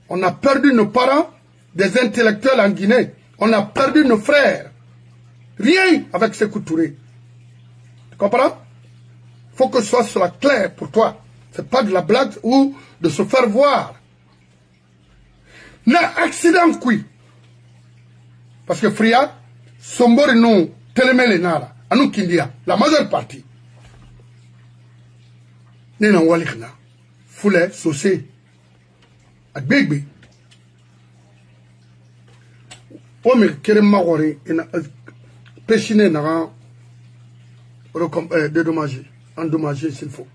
On a perdu nos parents, des intellectuels en Guinée. On a perdu nos frères. Rien avec ces Touré. Tu comprends? Faut que ce soit clair pour toi. C'est pas de la blague ou de se faire voir. Na accident qui. Parce que Fria, Sombori non, Telemele Nara, Anou Kindia, la majeure partie. Nena walikna fule sosé a bigbe o me kere magori ina péchiné na dédommager endommager s'il faut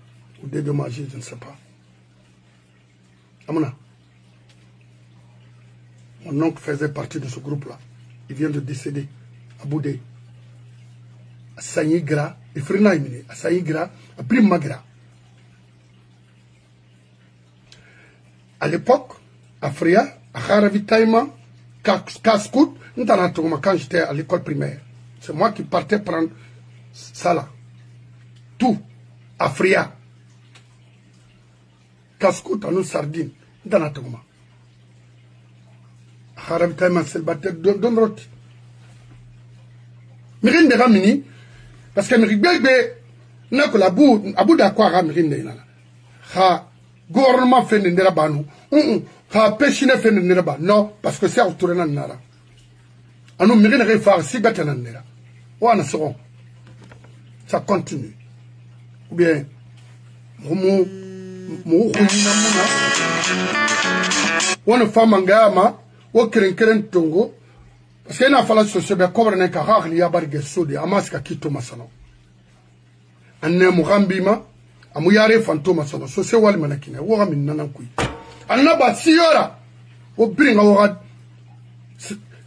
ou dédommager je ne sais pas amana mon oncle faisait partie de ce groupe là il vient de décéder à Boudé à Sanyigra et Frina Imine à Sanyigra à Primagra. À l'époque, à Fria, à Kharavitaïma, Kaskout, quand j'étais à l'école primaire. C'est moi qui partais prendre ça là. Tout. À Fria. Kaskout, à nous sardines. À Kharavitaïma, c'est le batteur d'Onrot. Mirin de Ramini, parce que Miribé, n'a que la boue, à bout d'aqua, Mirin de Nana. Gouvernement fait une banou. Pêchine fait une nera. Non, parce que c'est autour de nara. À nous, mérine réfar, si bête en nera. Ou en seront. Ça continue. Ou bien, mou, ou une femme en gama, ou keren tongo. Parce qu'il y a une falasse sur ce couvre n'est qu'à rare liya bargue soudi, à masque à Kito Masano. En Nemurambima. Amuyare fantoma sono so se wal manakina wo min nanan kuy annaba siyora o bringa wo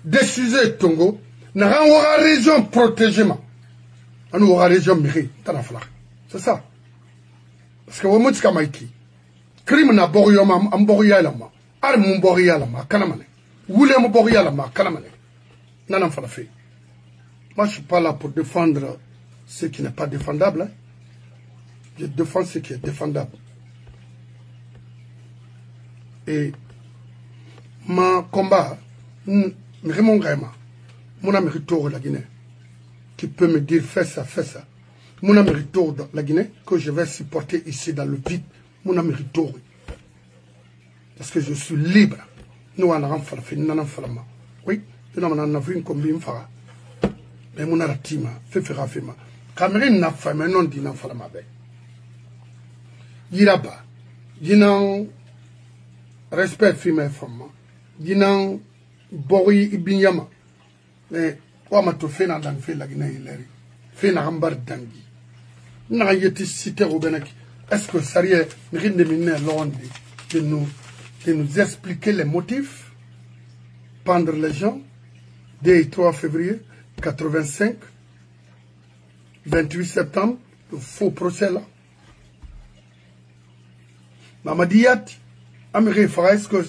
décider tongo na ran wo région protégement anu wo région miri tana fala c'est ça parce que wo mutka maiki crime na boriyoma am boriyala ma ar mu boriyala ma kana mané wule mu boriyala ma kana mané nanan fala fait. Moi je suis pas là pour défendre ce qui n'est pas défendable hein. Je défends ce qui est défendable. Et mon combat, mon gamin, mon américain de la Guinée, qui peut me dire fais ça. Mon américain de la Guinée, que je vais supporter ici dans le vide, mon américain. Parce que je suis libre. Nous, on a un falafel, nous, on a un falama. Oui, nous, on a un avion comme bien fara. Mais mon aratima, fait faire fema. Cameroun n'a pas, mais non, dit n'a falama. Yiraba, dinan respect femelle femme, dinan bori ibinyama. Mais, quoi m'a tout fait dans le fait la Guinée, fait na rambar dangi. N'a yeti cité au Benaki. Est-ce que ça y est, rien de miner de nous expliquer les motifs, pendre les gens, dès 3 février 85, 28 septembre, le faux procès là. Mamadiyat, Améré Fara, est-ce que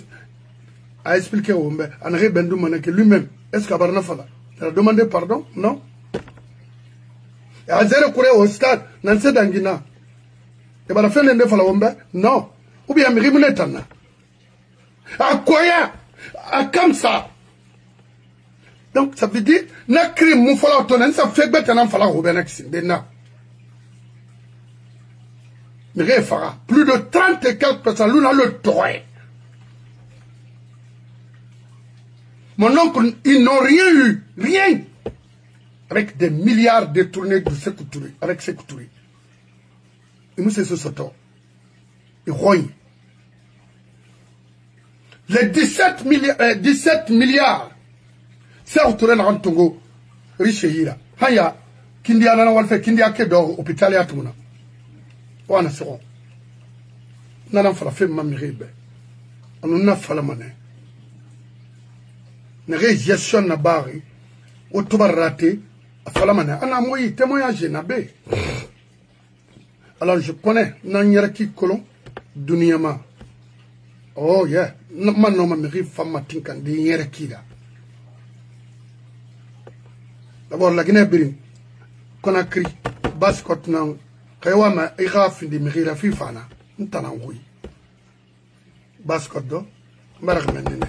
a expliqué au Mbe, André Bendou Maneke lui-même, est-ce qu'Abarna Fala, il a demandé pardon? Non? Et à zéro couré au stade, Nancy Dangina. Et bien la fin de Fala Wombe? Non. Ou bien Mirimounetana. À quoi? À comme ça. Donc ça veut dire, na crime mon fala autonen, ça fait bête un fala au Benex, d'ena. Mais fera plus de 30 et quelques personnes, l'on a le droit. Mon oncle, ils n'ont rien eu, rien. Avec des milliards détournés de Sékou Touré, avec Sékou Touré. Et nous, c'est ce soto. Et rogne. Les 17 milliards, c'est autour de Rantongo, riche Hira. Haya, Kindia Nana Walfe, Kindia Kedo, hôpital à Touna. Wana sero. Nana fala fe mamiribe. On n'a pas la monnaie. Ne gestion na bari. Au tuba raté. A fala monnaie. Ana moyi témoignage na bé. Alors je connais. Nanyaraki kolon. Duniyama. Oh yeah. Man no mamiri fama tinkan di nyaraki da. D'abord la Guinée Birin. Conakry. Basse-Côte nan. Kayama Iraf de Mirira Fifana, Ntanangoui. Basse-Côte d'Or, Maragmenene.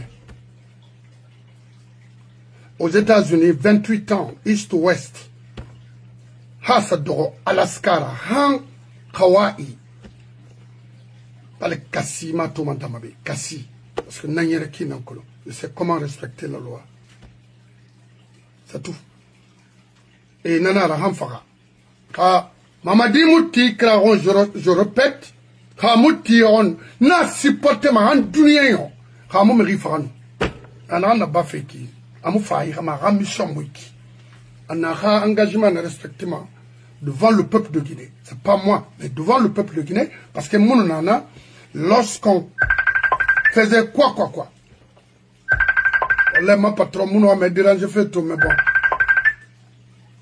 Aux États-Unis, 28 ans, East-West. Hasadoro, Alaskara, Han, Hawaii. Pas le Kassi, Matomantamabe, Kassi. Parce que Nanyereki Nankolo. Je sais comment respecter la loi. C'est tout. Et Nanara Hamfara. Mamadi Mouti, je répète, Hamouti, on n'a supporté ma dunia, Hamou me rifaran. Anna n'a pas fait qui, Amou failli, ma mission wiki. Anna a engagement et respectement devant le peuple de Guinée. C'est pas moi, mais devant le peuple de Guinée, parce que mon nana, lorsqu'on faisait quoi. Là, ma patron, mon me dérange, je fais tout, mais bon.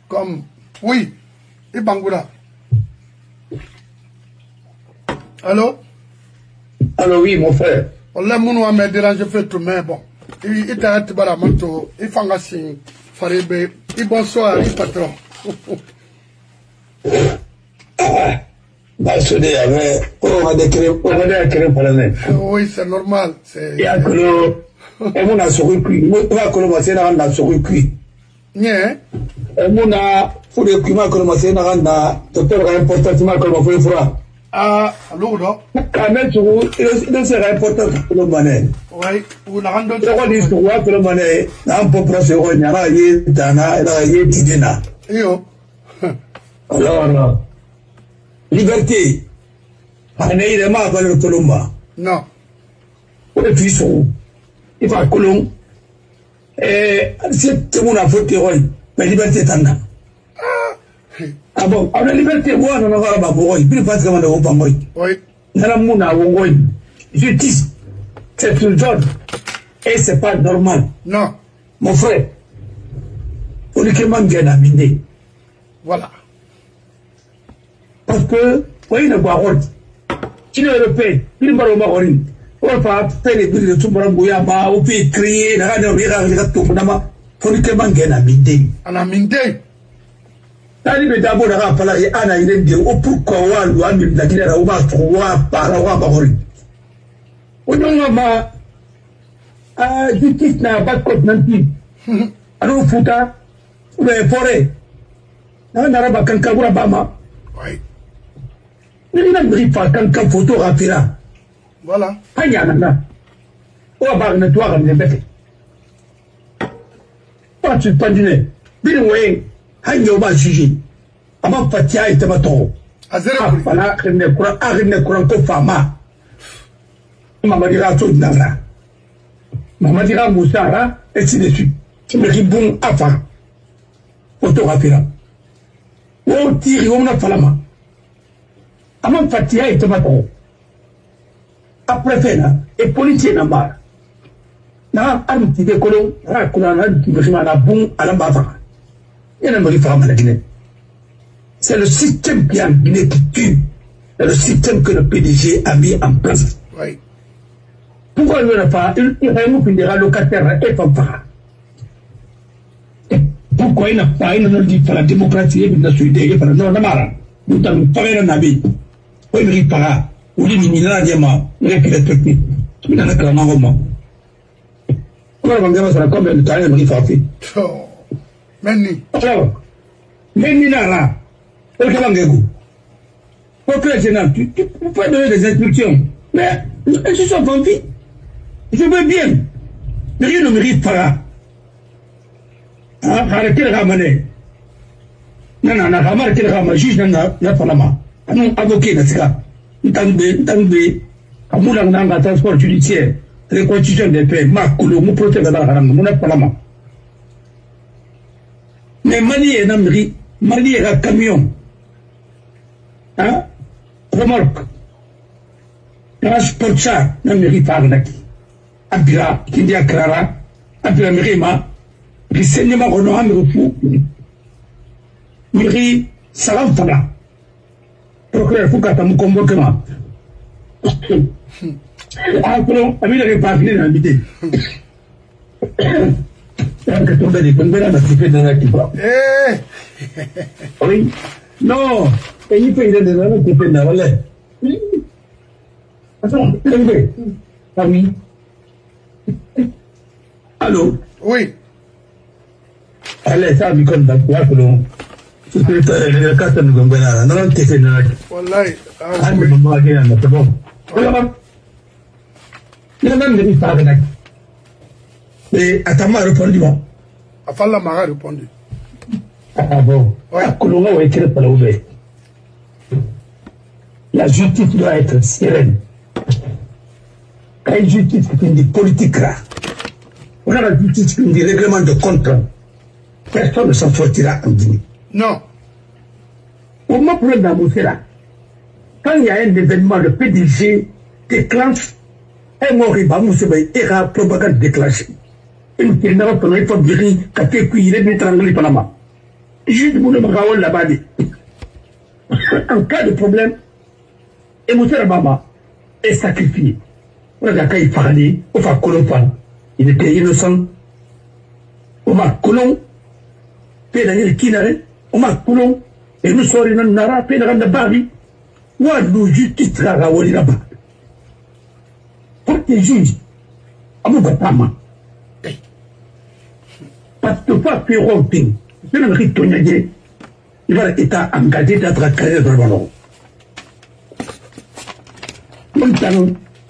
Comme, oui, et Bangoula. Allô? Allô, oui, mon frère. Allah mounou me dérange, je fais tout, mais bon. Il t'a été baramanto, il fangassin, farebe, il bonsoir, il patron. Bah, ce n'est avait, on va décrire pour l'année. Oui, c'est normal. Il y a que le, et mon a souri cuit. Moi, commencer à rendre souri cuit. Bien. Et mon a, faut le cuit, m'a commencé à rendre, docteur, important, m'a commencé à faire. Ah, alors, quand même, il sera important pour le manet. Oui, ou la rando. Le roi d'histoire pour le manet, un peu proche, il y a eu Dana, il y a eu Tidina. Alors, liberté. Il est mort le Colomba. Non. Le fils, il va à Colomb. Et c'est mon affaire, mais liberté t'en a. Ah bon, on a liberté, moi, on a pas boy, puis pas comment on va boy. Oui. Nana mouna wongoy. Justice, c'est une zone. Et c'est pas normal. Non. Mon frère, on est comment bien amené. Voilà. Parce que, oui, ne voit pas. Si le repère, il va au Marorin. On va faire les bulles de Tumbarambouyama, on peut crier, la radio, les gâteaux, on est comment bien amené. On a mindé. Tani be dabo na pala e ana ile ndio o pourquoi wa lu ami na kile ra o ba to wa para wa ba hori ononga ma justice na ba ko nanti anu futa be fore na raba kan ka gura ba ma oui ni na brifa kan ka photo rapira voilà hanya na va pas ne toi comme bête. Pas tu pandine. Bien ouais, hanyo ba juger. Ama fatia et tamato. Azera kuri. Fala ne kuran ko fama. Mama dira to nara. Mama dira musara et ainsi de suite. Mais qui bon afa. Photographie là. O tiri on a falama. Ama fatia et tamato. Après fait là, et policier n'a pas. Na arme qui décolle, ra kulana qui me na bon à la bava. Il n'a pas fait la Guinée. C'est le système qui est en Guinée qui tue. C'est le système que le PDG a mis en place. Oui. Pourquoi il n'a pas, il rémunérera locataire et pas. Pourquoi il n'a pas, il n'a dit la démocratie et la solidarité, non, non, non, nous t'avons pas un avis. Oui, mais il para. Ou il n'y a diamant, il n'y a que les techniques. Il n'y a que la maman. On va regarder ça comme le temps, il faut faire. Meni. Alors, Meni là, ok, Langego. Ok, général, tu peux donner des instructions. Mais, je suis en vie. Je veux bien. Mais rien ne mérite pas. Arrêtez le ramener. Non, non, non, arrêtez le ramener. Juge, n'a pas la main. Non, avocat, n'est-ce pas? Tangbe, Kamoulang Nanga transport judiciaire, reconstitution des paix, Makulu, nous protège la Harang, mon parlement. Mais Mali est Namri, Mali est un camion. Hein? Remorque. Transport ça, Namri Parnaki. Abira, Kindia Clara, Abira Mirima, Rissenema Ronoa Mirufu, Miri Salam Fala. Procureur Foucault m'a convoqué. Après, il n'avait pas fini d'inviter. Oui. Non. Et il fait des années qui fait la relève. Attends, ah oui. Allô? Oui. Allez, ça, il compte dans quoi que l'on. Le cas de Gambana, non, tu fais de la. Wallahi. Ah, mais maman, c'est bon. Il a même dit pas de la. Et Atama a répondu. Afala m'a répondu. Ah bon. Ouais, Colombo a écrit par l'ouvert. La justice doit être sereine. Quand une justice qui dit politique là, on a la justice qui dit règlement de compte. Personne ne s'en sortira en Guinée. Non. Au moment pour le là, quand il y a un événement, le PDG déclenche un mot riba, et la propagande déclenchée. Et nous tenons pendant il faut dire qu'il est étranglé par la main. Juste pour le Marawal là-bas. En cas de problème, et M. Rabama est sacrifié. On a quand il parlait, on va colon. Il était innocent. On va colon. Daniel Kinare, on m'a coulon, et nous sommes dans Nara, puis dans le Bari, ou à nous justice là-bas. Pour que juge, à mon batama. Parce que pas que romping, c'est le rite tonnier, il va être engagé dans la carrière de ballon. Maintenant,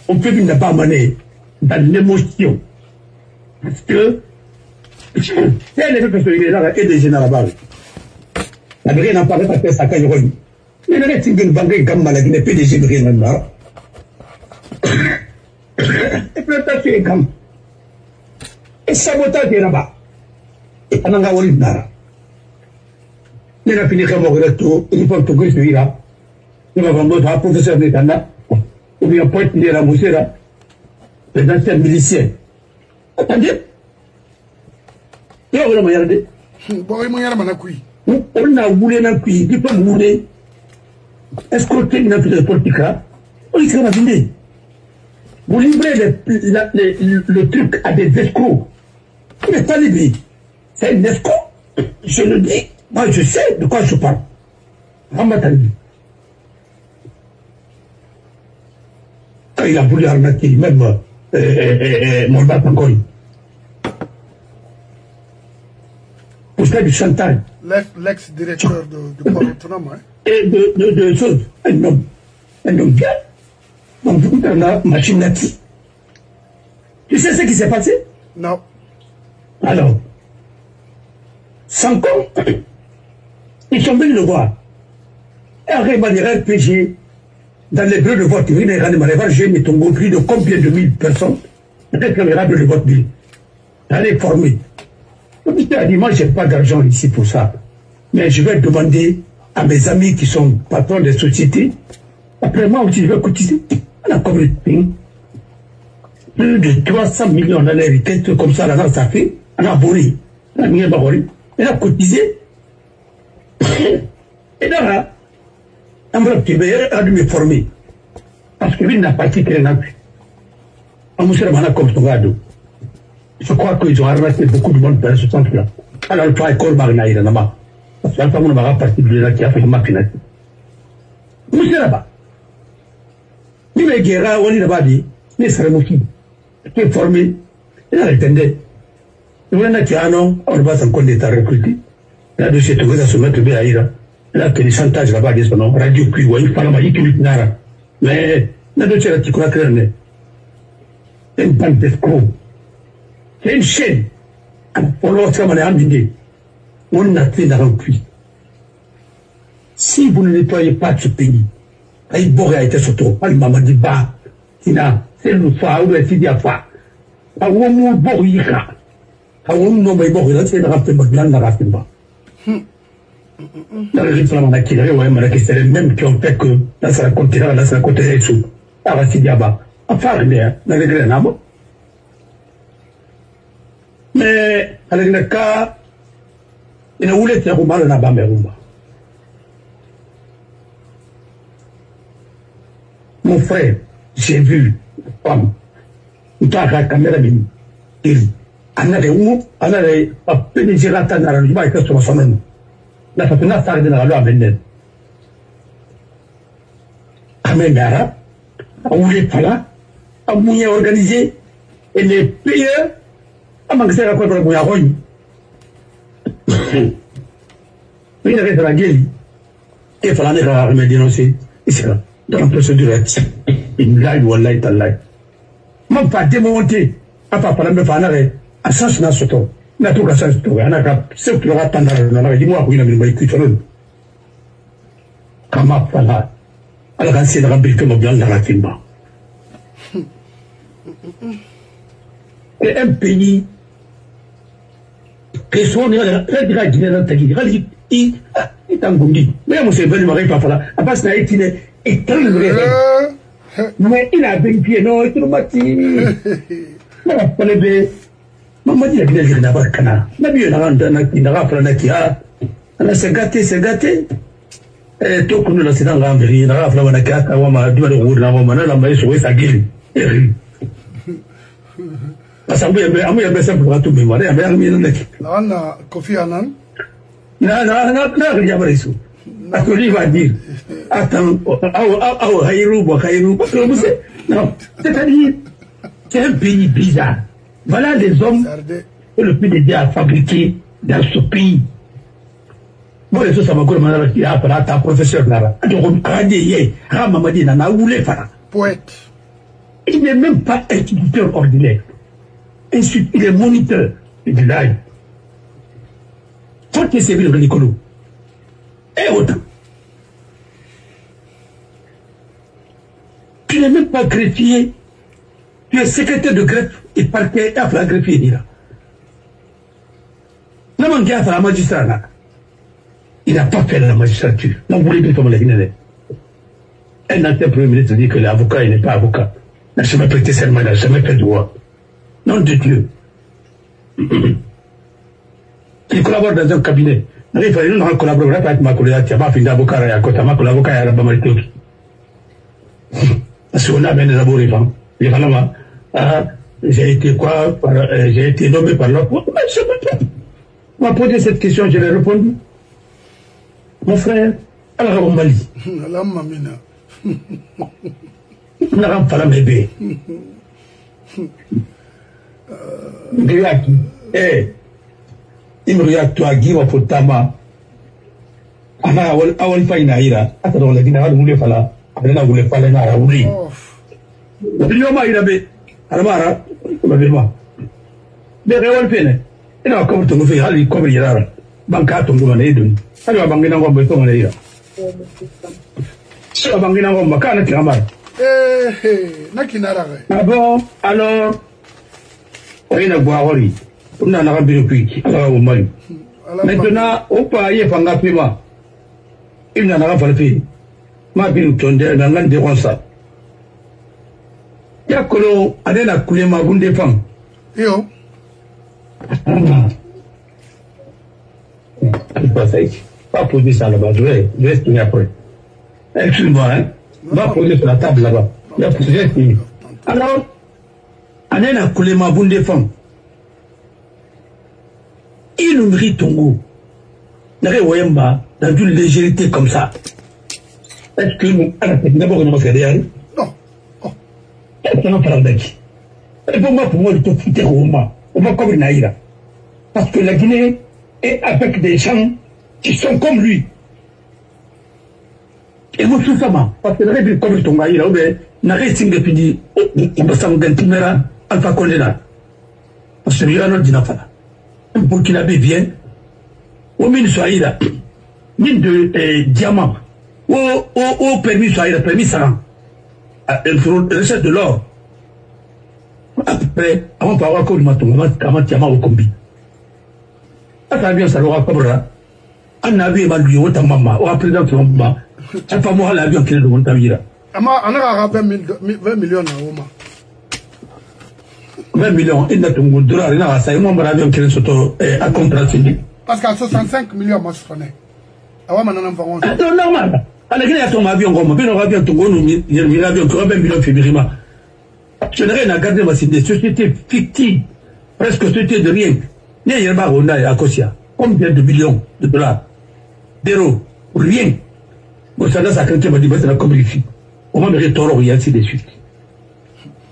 on peut ne pas mener dans l'émotion. Parce que, c'est les personnes qui sont et des généraux. La Guinée n'a pas fait ça quand il y a eu. Il y a une banque comme la Guinée, PDG de rien là. Et puis, tu es comme. Et sabotage est là-bas. Et on a eu Nara. Il a fini comme au retour, il faut tout que là. Il va vendre un professeur de Tana, ou bien point de la Moussera, les anciens miliciens. Attendez. On a voulu un pays, il peut mourir. Est-ce qu'on a une affaire politique? On y sera venu. Vous livrez le truc à des escrocs. Il n'est pas livré. C'est un escroc. Je le dis. Moi, je sais de quoi je parle. Ramatali. Quand il a voulu arnaquer, même Molbat Pankori. Pour ça, du chantage. L'ex-directeur de Port Autonome, hein? Et de choses. Un homme bien. Donc, on a machine là-dessus. Tu sais ce qui s'est passé? Non. Alors, sans compte, ils sont venus le voir. Et après, il m'a dit, RPG, dans les bureaux de vote, il m'a dit, j'ai mis ton plus de combien de 1000 personnes? Peut-être que les bureaux de vote, allez former. Le ministère a dit, moi, je n'ai pas d'argent ici pour ça. Mais je vais demander à mes amis qui sont patrons des sociétés. Après, moi aussi, je vais cotiser. On a combien de pays? Plus de 300 millions dans les riquettes, comme ça, là, ça fait. On a volé. On a mis un barreau. On a cotisé. Et là, on a dû me former. Parce que lui n'a pas quitté n'a plus. On m'a comme son gars. Je crois qu'ils ont arrêté beaucoup de monde dans ce centre-là. Alors, il faut école Marinaïra là-bas. Parce que l'alpha, on va partir de là qui a fait le maquinette. Monsieur là-bas. Lui, les guerres, on est là-bas dit, mais c'est mon fils. Qui est formé. Il a retenu. Il y en a qui on va s'en connaître à recruter. Là, de cette chose à se mettre bien à Ira. Là, que les chantages là-bas disent non, radio puis, il fallait ma qui nara. Mais, là, de cette qui croit que c'est une bande d'escrocs. C'est une chaîne. On l'a fait mal à amener. On a fait dans le puits. Si vous ne nettoyez pas ce pays, il pourrait être surtout, pas le maman dit bah, c'est le fa ou le fidi à fa. A où mon borika. A où mon borika, c'est le rappel de la rafimba. Dans le référendum, on a tiré, ouais, mais c'est les mêmes qui ont fait que là, ça continuera, là, ça continuera sous. À la fidi à bas. À faire, dans les grenades. Mais, avec le cas, il a voulu être roumain dans la Bamerumba. Mon frère, j'ai vu une femme, une caméra de il ana de où, ana de pénétrer dans le bain, que son nom. La façon à faire de la loi Benden. Amémera, on voulait pas là, on voulait organiser, et les payeurs, à manquer à quoi pour le bouillon. Il avait la gueule, et il fallait me dénoncer, et c'est là. Dans la procédure, une live ou un light à live. Mon pas démonté, à part me faire à sens na soto. Na tout la sens to, on a ce que l'on attend dans la vie, moi, oui, on a écrit sur eux. Comment voilà. Alors, c'est de remplir comme bien dans la film. Et un pays, que soit, il y a Guinée dans ta Guinée, il est en Gondi. Mais on s'est venu marier par là. À part ça, il est et très vrai. Mais il a bien pied, non, il m'a dit. Non, pas les bébés. Maman dit, il a pas de canard. Mais bien, il n'a pas de canard. On a se gâté, se gâté. Et tout comme nous, c'est dans l'envers. Il n'a pas de canard. On m'a dit, on a joué sa gueule. Parce que je suis simple pour tout le monde. On a Kofi Annan. Non, rien de ça. Parce que lui va dire, attends, non, c'est-à-dire, c'est un pays bizarre. Voilà les hommes que le plus dédié à fabriquer dans ce pays. Moi, les autres, ça m'a dit, ta professeur là, poète. Il n'est même pas instituteur ordinaire. Il est moniteur du live. Faut qu'il s'est vu le Nicolo. Et autant. Tu n'es même pas greffier. Tu es secrétaire de greffe et parquet et après la greffier dira. La manque à la magistrature. Il n'a pas fait la magistrature. Non, vous voulez dire comment la Guinée. Un ancien premier ministre dit que l'avocat, il n'est pas avocat. Il n'a jamais prêté serment, il n'a jamais fait droit. Nom de Dieu. Il collabore dans un cabinet. Il fallait nous collaborer avec ma collègue, tu n'as pas fini d'avocat à côté, ma collègue à la Bamarité. Parce qu'on a bien d'abord les femmes. Les femmes, j'ai été quoi, j'ai été nommé par l'autre. Je ne sais pas. On m'a posé cette question, je l'ai répondu. Mon frère, alors on m'a dit. La mamina. On a rempli la bébé. Eh, il me regarde toi, Guy, wa potama. Ana awal fa ina ira. Ata do la gina wa mule fala. Adena mule fala na ra uri. Yo ma ira be. Armara, probablement. Mais réel fait, il a comme ton fait, il comme il a banca ton domaine de. Alors, bangina va beton à l'ira. Sur bangina va macana qui ramar. Ah bon, alors, on a boire, on a un peu quick, alors au moins. Maintenant, au pays, Fanga Pima, il n'en a pas fait. Ma ville tonde dans l'un des rois. Yakolo, Adela Kulema Gunde Fang. Yo. Pas poser ça là-bas, je vais signer après. Excuse-moi, hein. Va poser sur la table là-bas. Alors, Adela Kulema Gunde Fang. Il nous mérite ton goût. Dans une légèreté comme ça. Est-ce que nous, d'abord, on va faire derrière? Non. On va faire d'acquis. Et pour moi, le tout est au moins. On va comme une aïra. Parce que la Guinée est avec des gens qui sont comme lui. Et vous, tout ça, parce que la République comme ton aïra, n'a rien de pidi, on va s'en gagner Alpha Condé. Parce que il y a un autre dinafala. Pour qu'il avait bien, au mine soit là, mine de diamants, au permis soit là, permis ça, recette de l'or. Après, avant de avoir comme comment diamant au combi. Ça bien, ça l'aura comme ça. Un avion va lui autant maman, ou après dans son maman. C'est pas moi l'avion qui est de mon tavira. On a 20 millions à Oma. 20 millions, il n'a pas de dollars, il n'a pas de avion qui est à contrat. Parce qu'à 65 millions, moi je connais. Ah ouais, maintenant on va. C'est normal. À la Guinée, il y a ton avion, il y a un avion, il y a un avion, il y a 20 millions février. Je n'ai rien à garder, mais c'est des sociétés fictives, presque sociétés de rien. Il y a un baron à Kosia. Combien de millions de dollars, d'euros, rien. Bon, ça, ça a m'a dit, c'est la communauté. On va me retourner, ainsi de suite.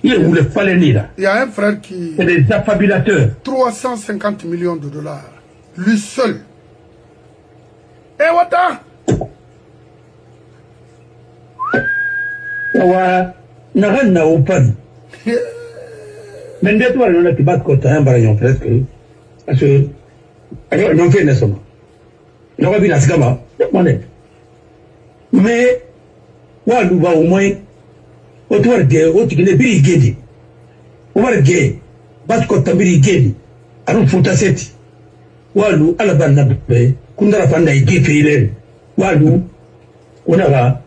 Il voulait pas les là. Il y a un frère qui. C'est des affabulateurs. 350 millions de dollars. Lui seul. Et Wata! Ouais, n'a rien n'a open. Mais des fois, on a qui bat contre un barayon presque. Parce que. Alors, on fait une somme. On va bien à ce gamin. Mais, ouais, nous va au moins. Autour de autre qui n'est pas gagné. On va gagner. Parce qu'on t'a mis gagné. Alors, faut t'asseoir. Walou, à la bande de Kundara Fanda et Gifé, Walou, on a la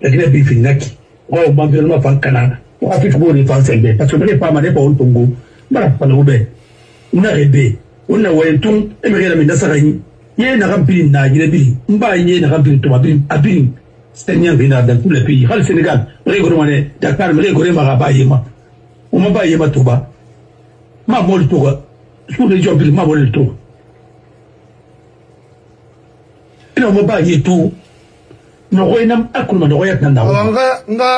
Guinée Bifinaki. On va m'environnement Fankana. On a fait pour les Français. Parce que les femmes n'ont pas un tongo. Marapanoube. On a rêvé. On a oué tout. Et me regarde à Sarani. Yé n'a rempli na Guinée. Mba yé n'a rempli de Mabim. Abim. C'est-à-dire dans tous les pays. Le Sénégal, Régormané, Dakar, Régoré Maraba-Yéma. On m'a pas Yéma Touba. Ma molle Touba. Sous les jobs, ma molle Touba. On m'a pas yé tout. Nous voyons un coup de royaume dans la rue.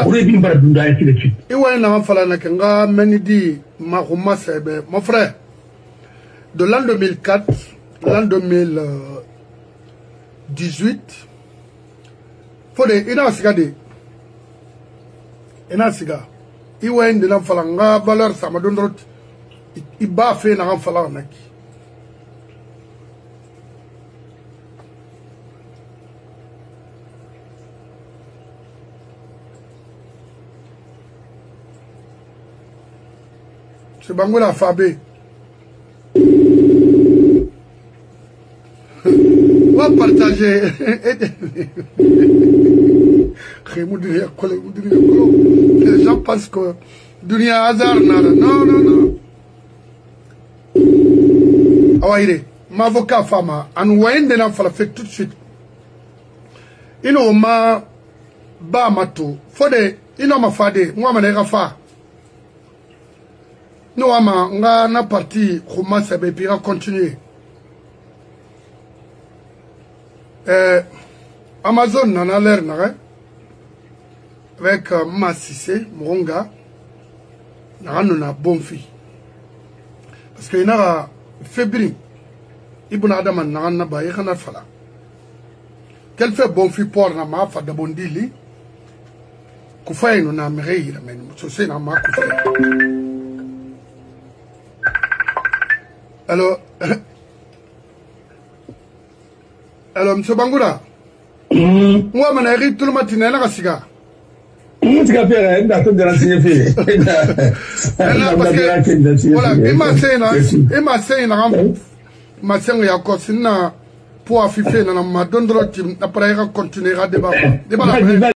On est bien barré d'un ainsi de suite. Et ouais, n'a pas la Kanga, Menidi, Mahoma Sebe, mon frère. De l'an 2004, l'an 2018, il y a un cigare. Il y a un cigare. Il y a un falanga, valeur, ça m'a donné. Il va faire un falanga. C'est Bangola Fabé. On va partager. Les gens pensent que Dunia hasard. Non. Awaïre, mon avocat Fama, en voyant des enfants fait tout de suite. Il m'a ba mato. Fode, il m'a fade. Moi, je m'en fa. Nous, on a parti, comment ça va, puis on continue. Amazon en a l'air, avec Massissé, Moronga, on a une bonne fille. Parce qu'il y a fébrile. Il y a un peu de fala. Quelle fait bonne fille pour la ma fa de bon dili? Koufaï nous n'a méré, mais nous sommes na ma koufaï. Alors, M. Bangoura, moi, je suis tout le matin, je suis là. Je suis là, je suis voilà, il m'a pour afficher, m'a donné après, il continuera à débattre.